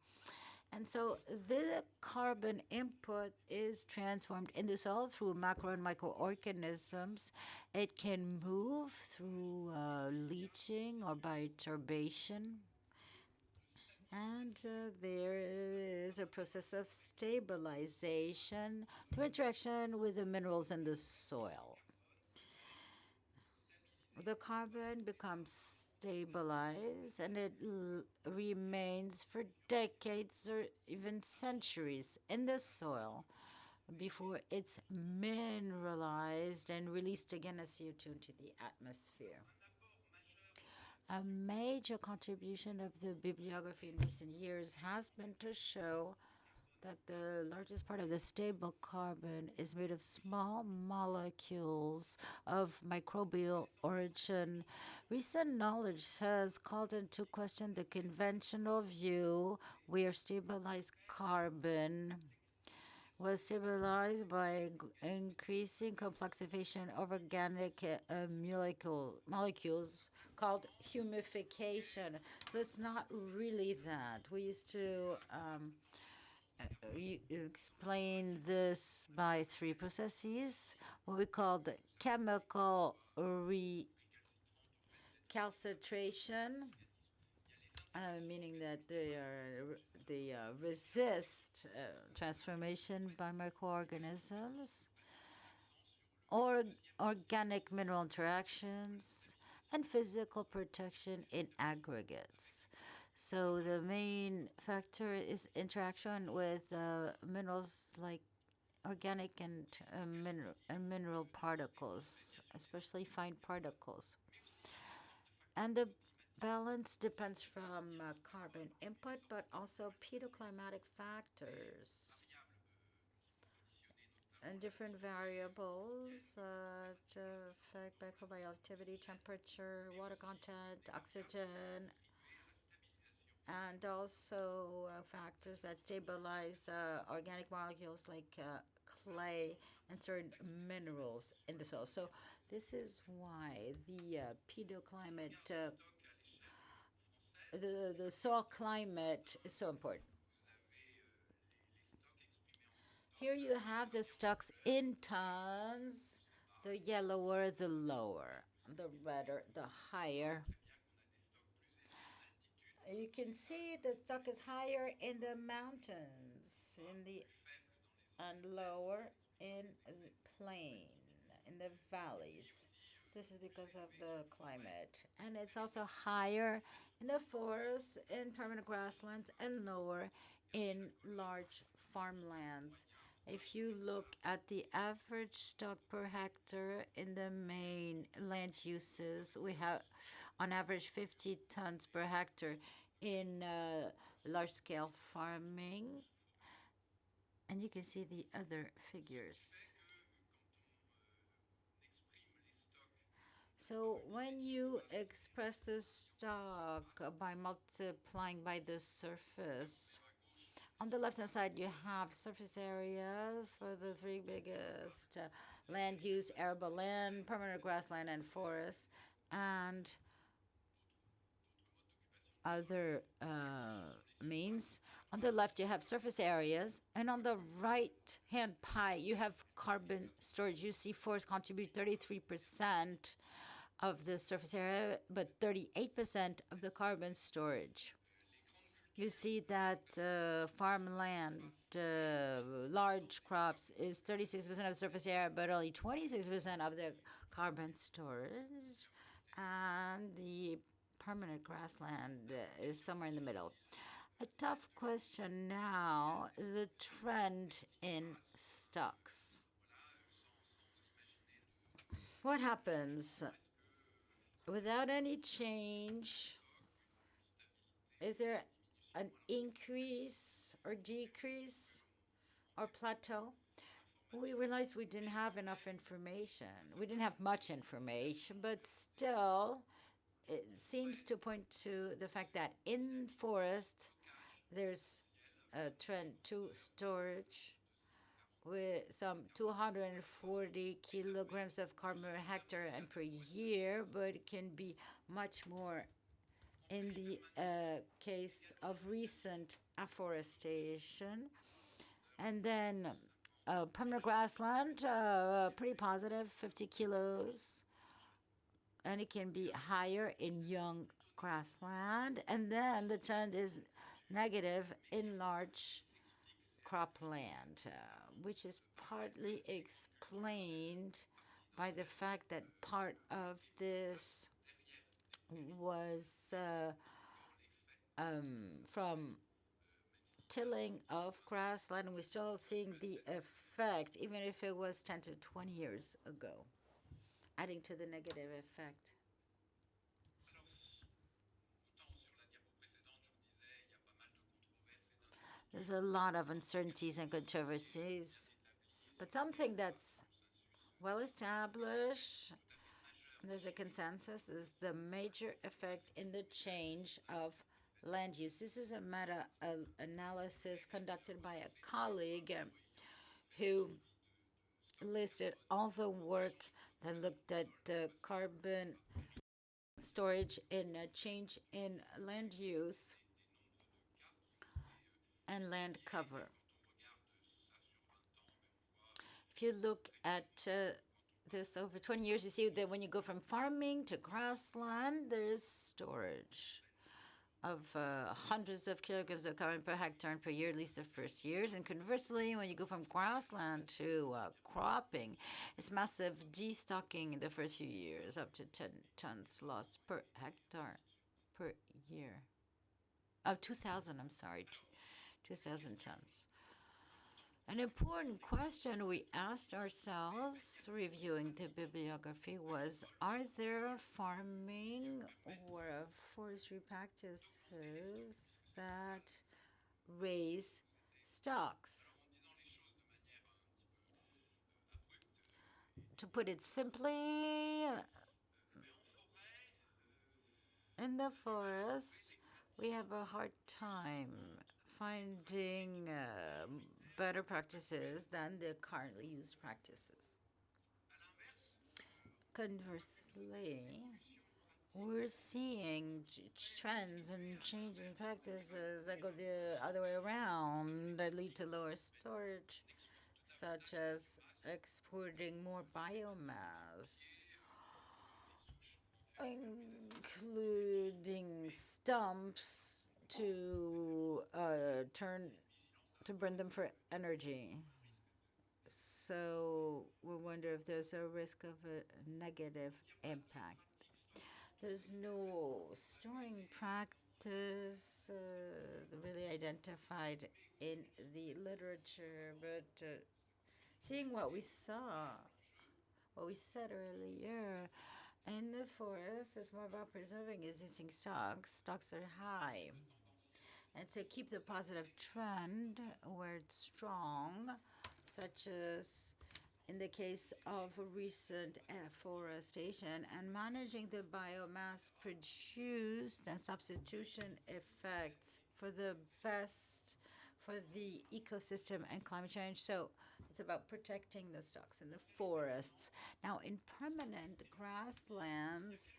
And so the carbon input is transformed in the soil through macro and microorganisms. It can move through leaching or by turbation. And there is a process of stabilization through interaction with the minerals in the soil. The carbon becomes stabilized and it remains for decades or even centuries in the soil before it's mineralized and released again as CO2 into the atmosphere. A major contribution of the bibliography in recent years has been to show that the largest part of the stable carbon is made of small molecules of microbial origin. Recent knowledge has called into question the conventional view where stabilized carbon was stabilized by increasing complexification of organic molecules called humification. So it's not really that. We used to explain this by three processes, what we call the chemical recalcitration, meaning that they resist transformation by microorganisms, or organic mineral interactions, and physical protection in aggregates. So the main factor is interaction with minerals like organic and mineral particles, especially fine particles. And the balance depends from carbon input, but also pedoclimatic factors and different variables that affect microbial activity, temperature, water content, oxygen, and also factors that stabilize organic molecules like clay and certain minerals in the soil. So this is why the pedoclimate, the soil climate is so important. Here you have the stocks in tons. The yellower, the lower. The redder, the higher. You can see the stock is higher in the mountains, and lower in the plain, in the valleys. This is because of the climate. And it's also higher in the forests, in permanent grasslands, and lower in large farmlands. If you look at the average stock per hectare in the main land uses, we have on average 50 tons per hectare in large-scale farming. And you can see the other figures. So when you express the stock by multiplying by the surface, on the left-hand side, you have surface areas for the three biggest land use: arable land, permanent grassland, and forests, and other means. On the left, you have surface areas, and on the right-hand pie, you have carbon storage. You see forests contribute 33% of the surface area, but 38% of the carbon storage. You see that farmland, large crops, is 36% of surface area, but only 26% of the carbon storage. And the permanent grassland is somewhere in the middle. A tough question now is the trend in stocks. What happens without any change? Is there an increase or decrease or plateau? We realized we didn't have enough information. We didn't have much information, but still, it seems to point to the fact that in forest, there's a trend to storage with some 240 kilograms of carbon per hectare and per year, but it can be much more in the case of recent afforestation. And then permanent grassland, pretty positive, 50 kilos. And it can be higher in young grassland. And then the trend is negative in large cropland, which is partly explained by the fact that part of this was from tilling of grassland, and we're still seeing the effect, even if it was 10 to 20 years ago, adding to the negative effect. There's a lot of uncertainties and controversies, but something that's well established, there's a consensus, is the major effect in the change of land use. This is a meta-analysis conducted by a colleague who listed all the work that looked at carbon storage and change in land use and land cover. If you look at this over 20 years, you see that when you go from farming to grassland, there is storage of hundreds of kilograms of carbon per hectare and per year, at least the first years. And conversely, when you go from grassland to cropping, it's massive destocking in the first few years, up to 10 tons lost per hectare per year. 2,000 tons. An important question we asked ourselves, reviewing the bibliography, was, are there farming or forestry practices that raise stocks? To put it simply, in the forest, we have a hard time finding better practices than the currently used practices. Conversely, we're seeing trends and changing practices that go the other way around, that lead to lower storage, such as exporting more biomass, including stumps to burn them for energy. So we wonder if there's a risk of a negative impact. There's no storing practice really identified in the literature, but seeing what we saw, what we said earlier, in the forest, it's more about preserving existing stocks. Stocks are high. And to keep the positive trend where it's strong, such as in the case of recent afforestation and managing the biomass produced and substitution effects for the best for the ecosystem and climate change. So it's about protecting the stocks in the forests. Now, in permanent grasslands,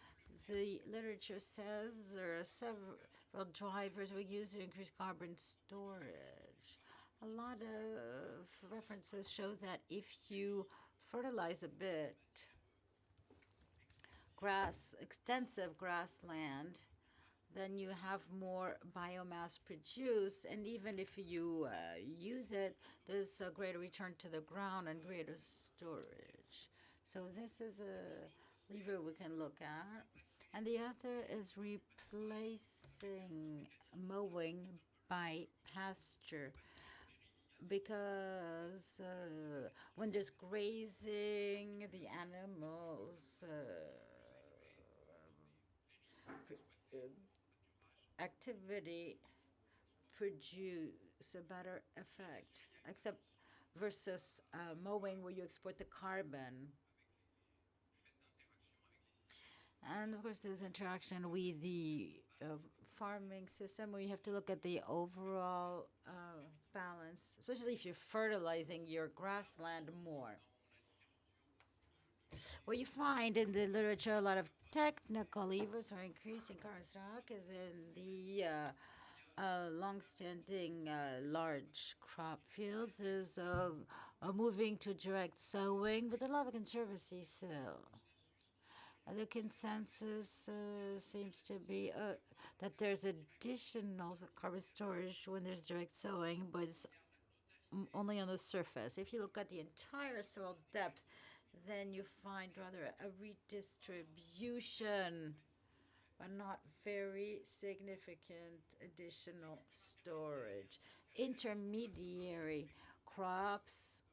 the literature says there are several drivers we use to increase carbon storage. A lot of references show that if you fertilize a bit extensive grassland, then you have more biomass produced, and even if you use it, there's a greater return to the ground and greater storage. So this is a lever we can look at. And the other is replacing mowing by pasture, because when there's grazing, the animals activity produce a better effect, except versus mowing where you export the carbon. And of course, there's interaction with the farming system where you have to look at the overall balance, especially if you're fertilizing your grassland more. What you find in the literature, a lot of technical levers for increasing carbon stock is in the long-standing large crop fields is moving to direct sowing with a lot of conservancy still. The consensus seems to be that there's additional carbon storage when there's direct sowing, but it's only on the surface. If you look at the entire soil depth, then you find rather a redistribution, but not very significant additional storage. Intermediary crops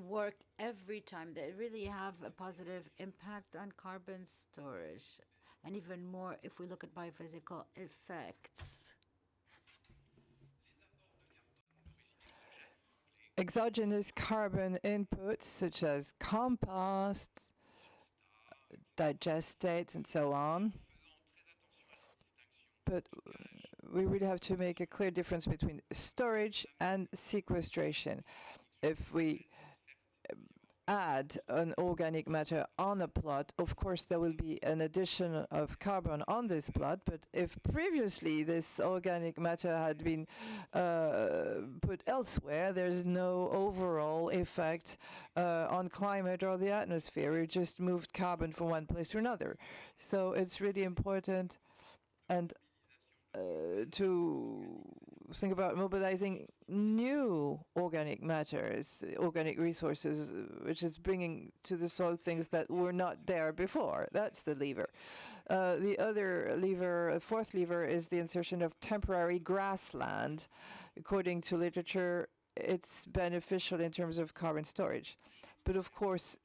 work every time. They really have a positive impact on carbon storage, and even more if we look at biophysical effects. Exogenous carbon inputs such as compost, digestates, and so on. But we really have to make a clear difference between storage and sequestration. If we add an organic matter on a plot, of course there will be an addition of carbon on this plot, but if previously this organic matter had been put elsewhere, there's no overall effect on climate or the atmosphere. We just moved carbon from one place to another. So it's really important and to think about mobilizing new organic matters, organic resources, which is bringing to the soil things that were not there before. That's the lever. The other lever, fourth lever, is the insertion of temporary grassland. According to literature, it's beneficial in terms of carbon storage. But of course,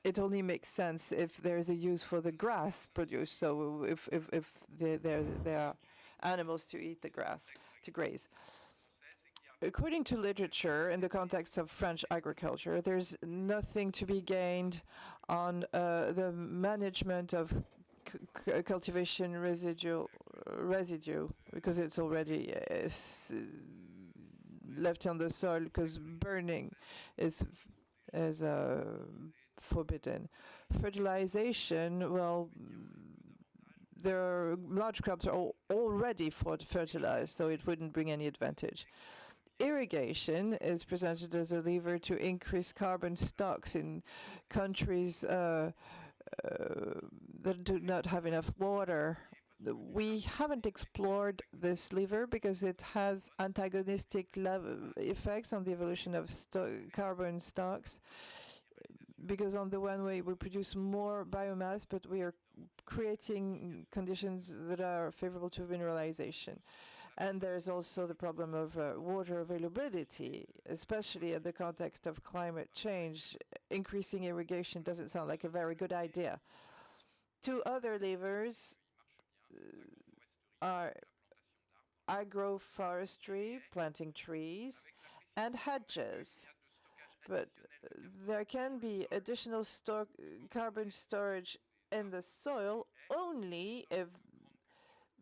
it only makes sense if there's a use for the grass produced. So if there are animals to eat the grass, to graze. According to literature, in the context of French agriculture, there's nothing to be gained on the management of cultivation residue, because it's already left on the soil, because burning is forbidden. Fertilization, well, large crops are already fertilized, so it wouldn't bring any advantage. Irrigation is presented as a lever to increase carbon stocks in countries that do not have enough water. We haven't explored this lever because it has antagonistic effects on the evolution of carbon stocks. Because on the one way we produce more biomass, but we are creating conditions that are favorable to mineralization. And there's also the problem of water availability, especially in the context of climate change. Increasing irrigation doesn't sound like a very good idea. Two other levers are agroforestry, planting trees, and hedges. But there can be additional carbon storage in the soil only if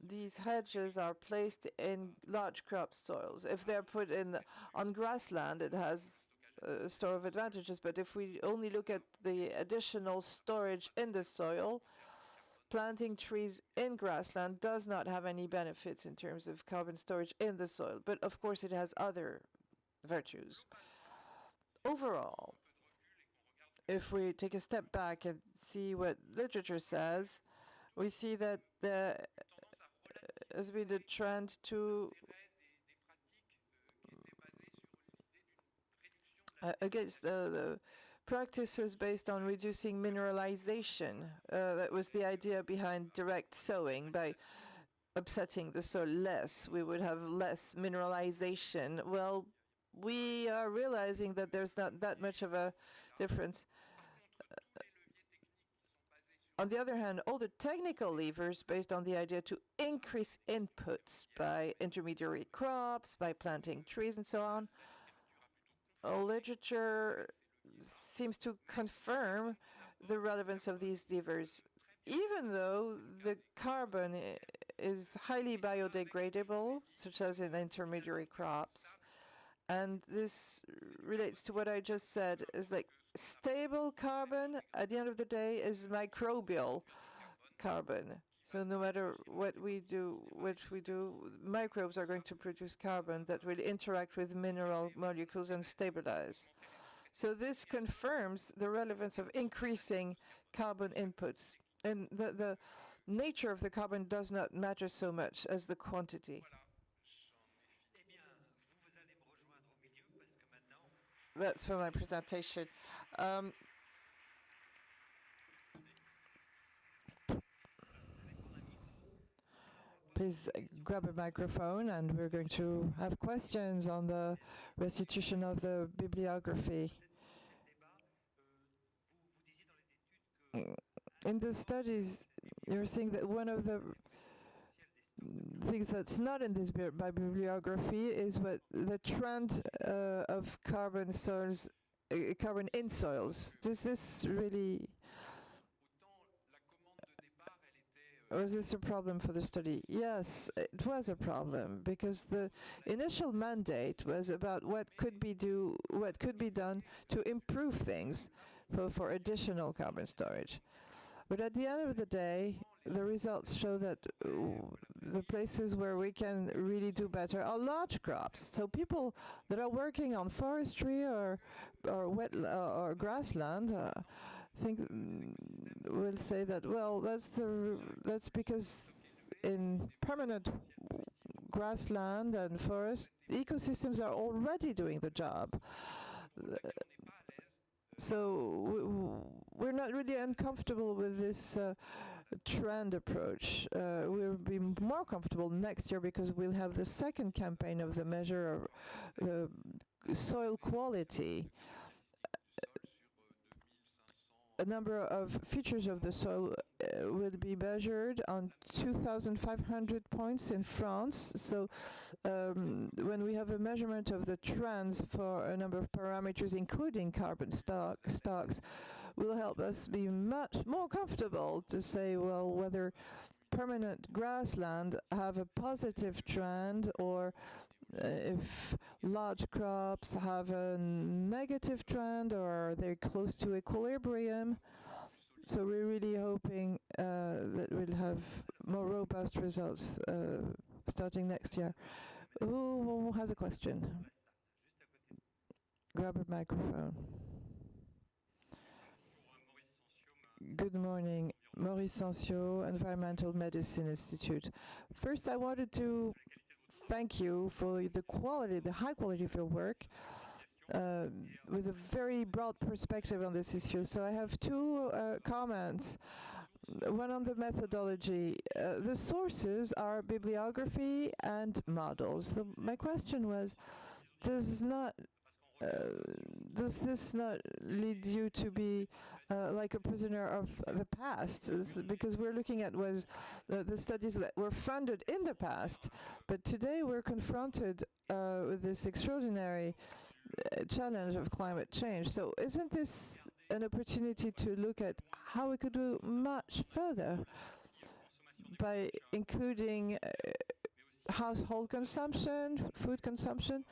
these hedges are placed in large crop soils. If they're put on grassland, it has a store of advantages. But if we only look at the additional storage in the soil, planting trees in grassland does not have any benefits in terms of carbon storage in the soil. But of course, it has other virtues. Overall, if we take a step back and see what literature says, we see that there has been a trend to against the practices based on reducing mineralization. That was the idea behind direct sowing. By upsetting the soil less, we would have less mineralization. Well, we are realizing that there's not that much of a difference. On the other hand, all the technical levers based on the idea to increase inputs by intermediary crops, by planting trees and so on, literature seems to confirm the relevance of these levers, even though the carbon is highly biodegradable, such as in intermediary crops. And this relates to what I just said, is like stable carbon, at the end of the day, is microbial carbon. So no matter what we do, microbes are going to produce carbon that will interact with mineral molecules and stabilize. So this confirms the relevance of increasing carbon inputs. And the nature of the carbon does not matter so much as the quantity. That's for my presentation. Please grab a microphone, and we're going to have questions on the restitution of the bibliography. In the studies, you're saying that one of the things that's not in this bibliography is what the trend of carbon soils, carbon in soils. Does this really? Was this a problem for the study? Yes, it was a problem because the initial mandate was about what could be done to improve things for additional carbon storage. But at the end of the day, the results show that the places where we can really do better are large crops. So people that are working on forestry or grassland will say that, well, that's because in permanent grassland and forest, ecosystems are already doing the job. So we're not really uncomfortable with this trend approach. We'll be more comfortable next year because we'll have the second campaign of the measure of the soil quality. A number of features of the soil will be measured on 2,500 points in France. So when we have a measurement of the trends for a number of parameters, including carbon stocks, will help us be much more comfortable to say, well, whether permanent grassland have a positive trend or if large crops have a negative trend or are they close to equilibrium. So we're really hoping that we'll have more robust results starting next year. Who has a question? Grab a microphone. Good morning. Maurice Sancio, Environmental Medicine Institute. First, I wanted to thank you for the quality, the high quality of your work, with a very broad perspective on this issue. So I have two comments. One on the methodology. The sources are bibliography and models. So my question was, does not does this not lead you to be like a prisoner of the past? Because we're looking at was the studies that were funded in the past, but today we're confronted with this extraordinary challenge of climate change. So isn't this an opportunity to look at how we could do much further by including household consumption, food consumption,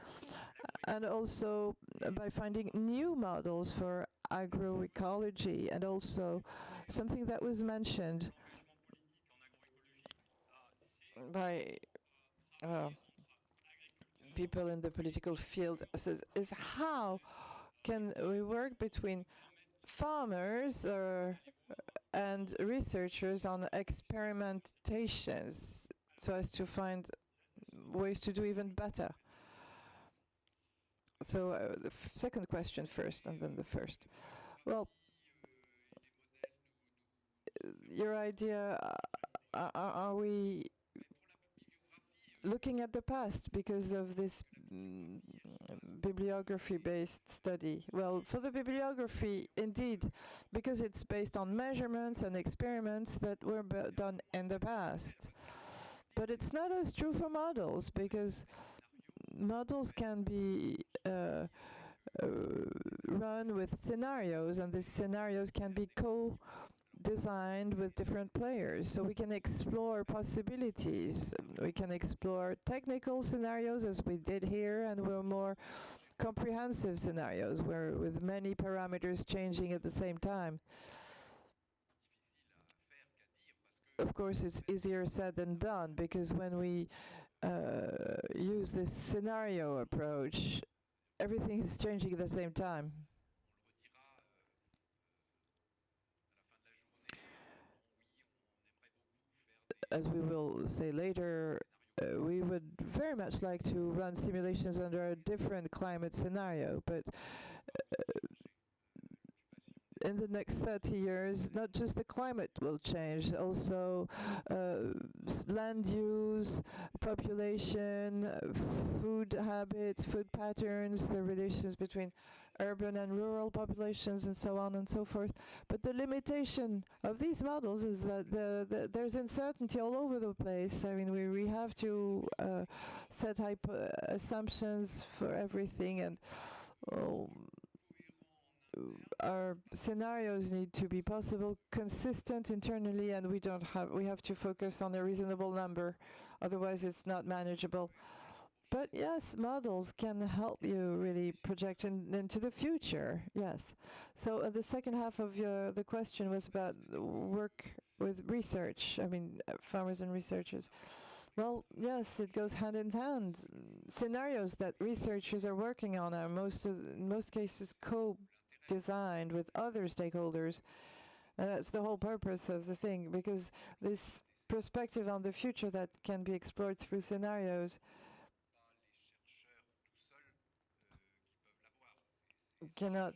and also by finding new models for agroecology, and also something that was mentioned by people in the political field is how can we work between farmers and researchers on experimentations so as to find ways to do even better. So the second question first, and then the first. Well, your idea, are we looking at the past because of this bibliography-based study? Well, for the bibliography, indeed, because it's based on measurements and experiments that were done in the past. But it's not as true for models, because models can be run with scenarios, and these scenarios can be co-designed with different players. So we can explore possibilities. We can explore technical scenarios, as we did here, and we're more comprehensive scenarios, where with many parameters changing at the same time. Of course, it's easier said than done, because when we use this scenario approach, everything is changing at the same time. As we will say later, we would very much like to run simulations under a different climate scenario, but in the next 30 years, not just the climate will change, also land use, population, food habits, food patterns, the relations between urban and rural populations, and so on and so forth. But the limitation of these models is that there's uncertainty all over the place. I mean, we have to set assumptions for everything, and our scenarios need to be possible, consistent internally, and we have to focus on a reasonable number, otherwise it's not manageable. But yes, models can help you really project into the future, yes. So the second half of the question was about work with research, farmers and researchers. Well, yes, it goes hand in hand. Scenarios that researchers are working on are in most cases designed with other stakeholders, and that's the whole purpose of the thing, because this perspective on the future that can be explored through scenarios cannot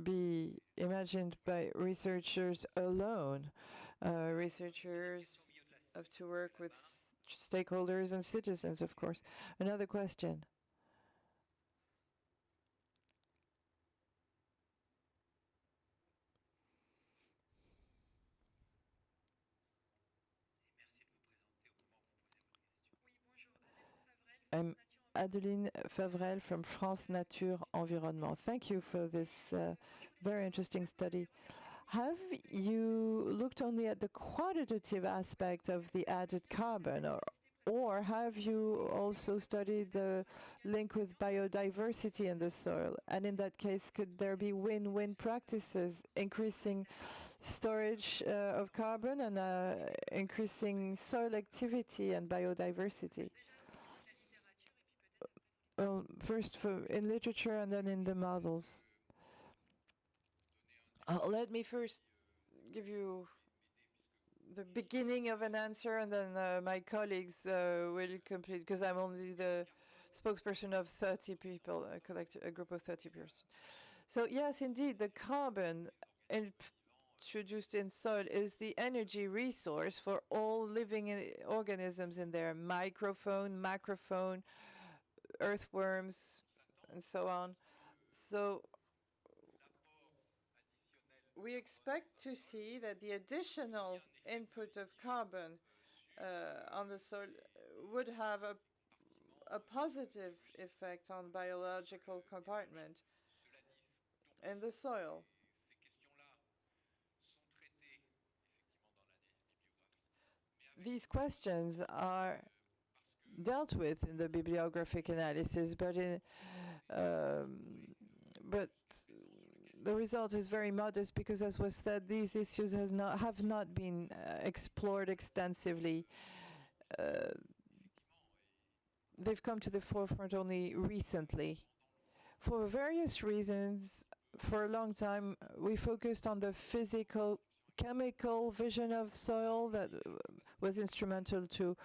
be imagined by researchers alone. Researchers have to work with stakeholders and citizens, of course. Another question. I'm Adeline Favrel from France Nature Environnement. Thank you for this very interesting study. Have you looked only at the quantitative aspect of the added carbon, or have you also studied the link with biodiversity in the soil? And in that case, could there be win-win practices, increasing storage of carbon and increasing soil activity and biodiversity? Well, first in literature and then in the models. Let me first give you the beginning of an answer, and then my colleagues will complete, because I'm only the spokesperson of 30 people, a group of 30 persons. So yes, indeed, the carbon introduced in soil is the energy resource for all living organisms in there, microfauna, macrofauna, earthworms, and so on. So we expect to see that the additional input of carbon on the soil would have a positive effect on biological compartment in the soil. These questions are dealt with in the bibliographic analysis, but the result is very modest because, as was said, these issues have not been explored extensively. They've come to the forefront only recently. For various reasons, for a long time, we focused on the physical, chemical vision of soil that was instrumental to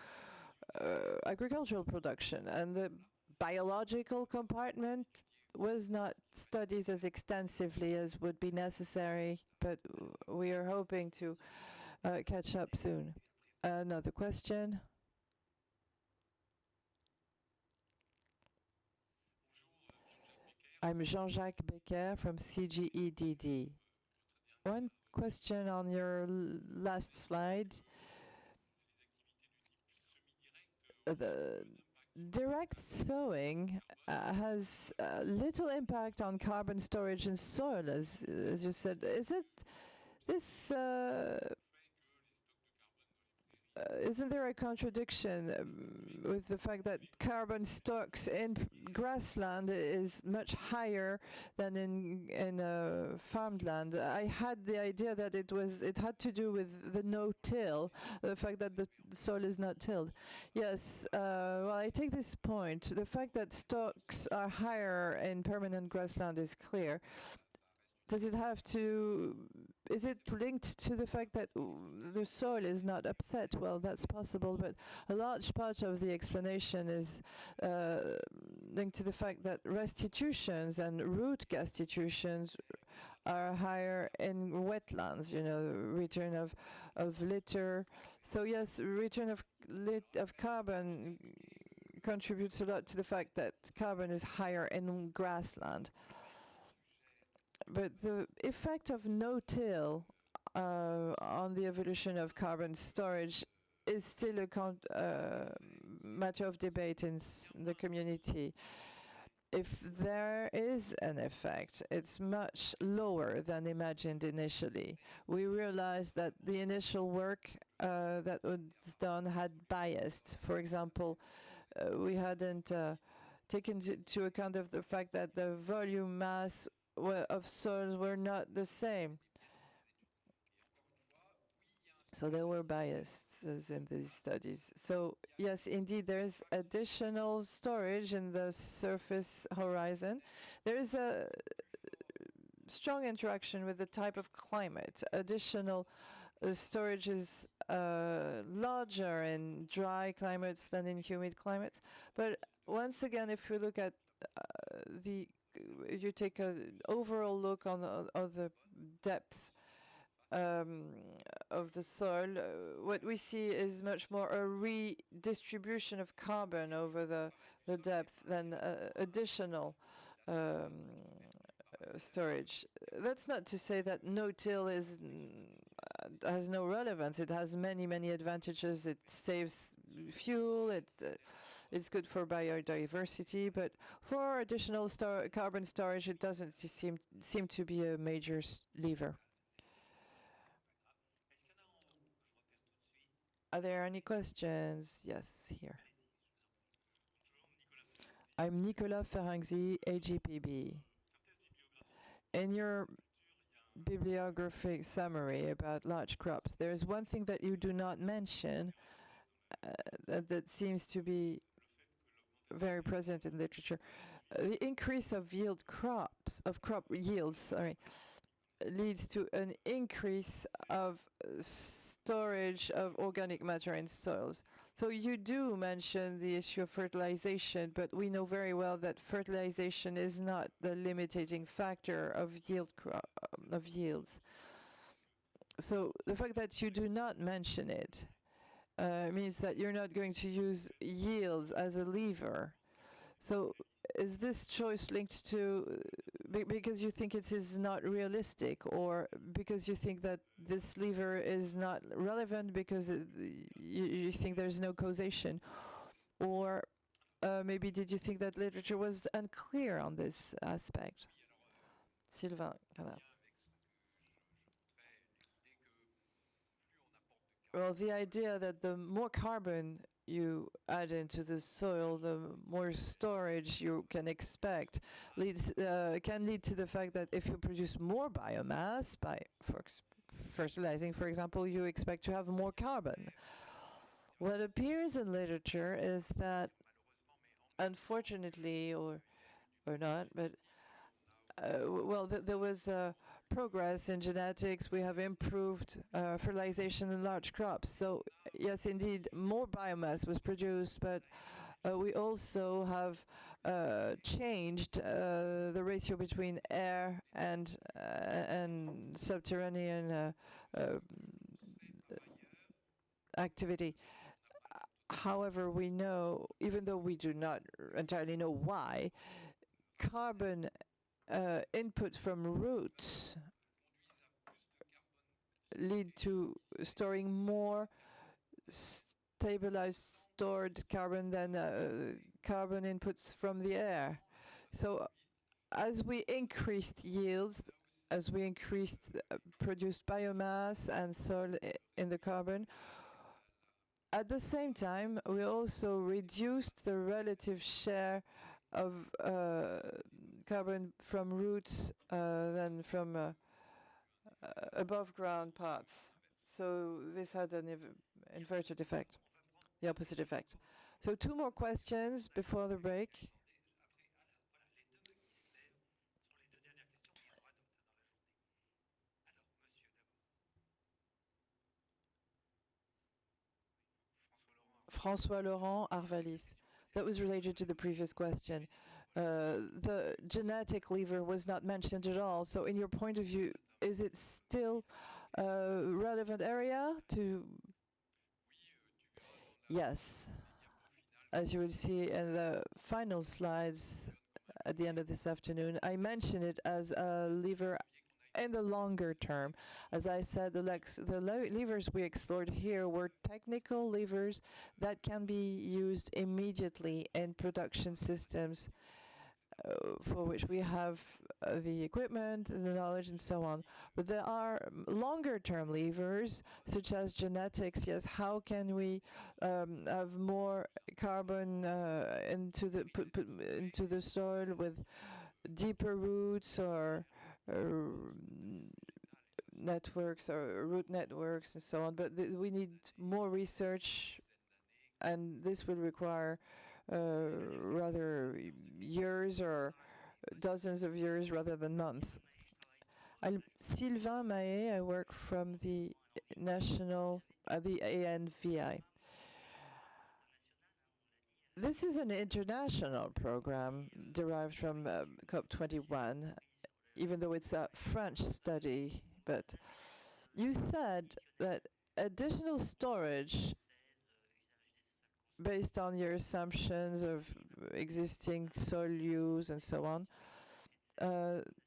agricultural production, and the biological compartment was not studied as extensively as would be necessary, but we are hoping to catch up soon. Another question? I'm Jean-Jacques Becker from CGEDD. One question on your last slide. The direct sowing has little impact on carbon storage in soil, as you said. Is it this? Isn't there a contradiction with the fact that carbon stocks in grassland is much higher than in farmed land? I had the idea that it had to do with the no-till, the fact that the soil is not tilled. Yes, well, I take this point. The fact that stocks are higher in permanent grassland is clear. Does it have to? Is it linked to the fact that the soil is not upset? Well, that's possible, but a large part of the explanation is linked to the fact that restitutions and root constitutions are higher in wetlands. You know, return of litter. So yes, return of carbon contributes a lot to the fact that carbon is higher in grassland. But the effect of no-till on the evolution of carbon storage is still a matter of debate in the community. If there is an effect, it's much lower than imagined initially. We realized that the initial work that was done had biased. For example, we hadn't taken into account of the fact that the volume mass of soils were not the same. So there were biases in these studies. So yes, indeed, there is additional storage in the surface horizon. There is a strong interaction with the type of climate. Additional storage is larger in dry climates than in humid climates. But once again, if we look at you take an overall look on the depth of the soil, what we see is much more a redistribution of carbon over the depth than additional storage. That's not to say that no-till has no relevance. It has many, many advantages. It saves fuel. It's good for biodiversity, but for additional carbon storage, it doesn't seem to be a major lever. Are there any questions? Yes, here. I'm Nicolas Ferrangzi, AGPB. In your bibliographic summary about large crops, there is one thing that you do not mention that seems to be very present in literature. The increase of crop yields, leads to an increase of storage of organic matter in soils. So you do mention the issue of fertilization, but we know very well that fertilization is not the limiting factor of yields. So the fact that you do not mention it means that you're not going to use yields as a lever. So is this choice linked to because you think it is not realistic, or because you think that this lever is not relevant because you think there's no causation, or maybe did you think that literature was unclear on this aspect? Sylvain Canal. Well, the idea that the more carbon you add into the soil, the more storage you can expect can lead to the fact that if you produce more biomass by fertilizing, for example, you expect to have more carbon. What appears in literature is that, unfortunately, or not, but there was progress in genetics. We have improved fertilization in large crops. So yes, indeed, more biomass was produced, but we also have changed the ratio between air and subterranean activity. However, we know, even though we do not entirely know why, carbon input from roots lead to storing more stabilized stored carbon than carbon inputs from the air. So as we increased yields, as we increased produced biomass and soil in the carbon, at the same time we also reduced the relative share of carbon from roots than from above ground parts. So this had an inverted effect, the opposite effect. So 2 more questions before the break. François Laurent, Arvalis. That was related to the previous question. The genetic lever was not mentioned at all. So in your point of view, is it still a relevant area to? Yes. As you will see in the final slides at the end of this afternoon, I mention it as a lever in the longer term. As I said, the levers we explored here were technical levers that can be used immediately in production systems for which we have the equipment, the knowledge, and so on. But there are longer-term levers, such as genetics. Yes, how can we have more carbon into the soil with deeper roots or networks or root networks and so on? But we need more research, and this will require rather years or dozens of years rather than months. Sylvain Mahé, I work from the the ANVI. This is an international program derived from COP21, even though it's a French study. But you said that additional storage, based on your assumptions of existing soil use and so on,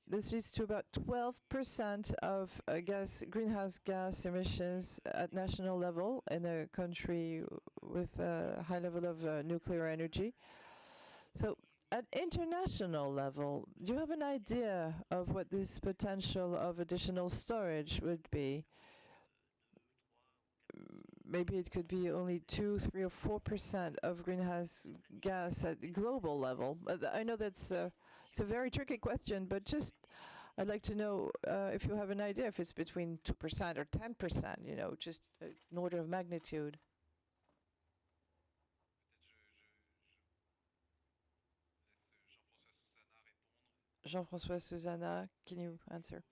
this leads to about 12% of greenhouse gas emissions at national level in a country with a high level of nuclear energy. So at international level, do you have an idea of what this potential of additional storage would be? Maybe it could be only 2, 3, or 4% of greenhouse gas at global level. I know that's it's a very tricky question, but just I'd like to know if you have an idea if it's between 2% or 10%, just an order of magnitude. Jean-François Susanna, can you answer?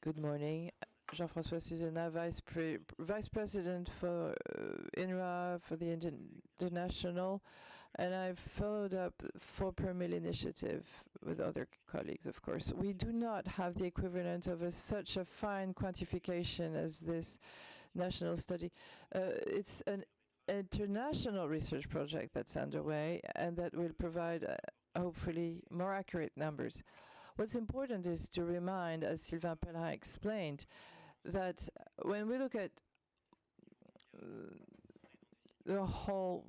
Good morning. Jean-François Susanna, Vice President for Inra for the International, and I've followed up the 4 per mil initiative with other colleagues, of course. We do not have the equivalent of such a fine quantification as this national study. It's an international research project that's underway and that will provide hopefully more accurate numbers. What's important is to remind, as Sylvain Pellerin explained, that when we look at the whole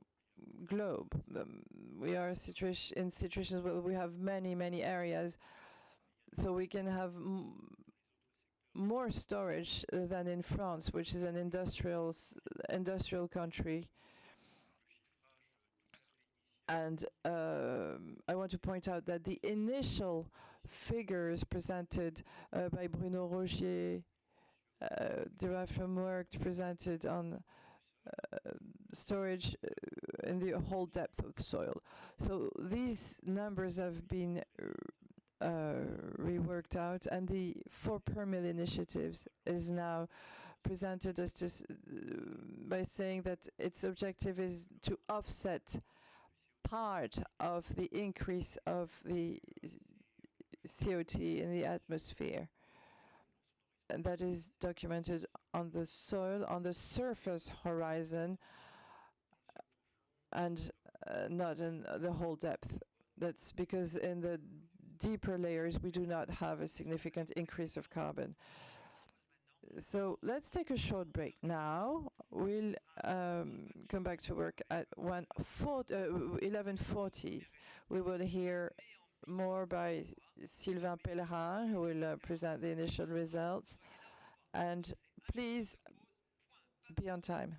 globe, we are in situations where we have many areas, so we can have more storage than in France, which is an industrial country. And I want to point out that the initial figures presented by Bruno Rogier, derived from work presented on storage in the whole depth of the soil. So these numbers have been reworked out, and the 4 per mil initiatives is now presented as just by saying that its objective is to offset part of the increase of the CO2 in the atmosphere. And that is documented on the soil, on the surface horizon, and not in the whole depth. That's because in the deeper layers we do not have a significant increase of carbon. So let's take a short break now. We'll come back to work at 11:40. We will hear more by Sylvain Pellerin, who will present the initial results. And please be on time.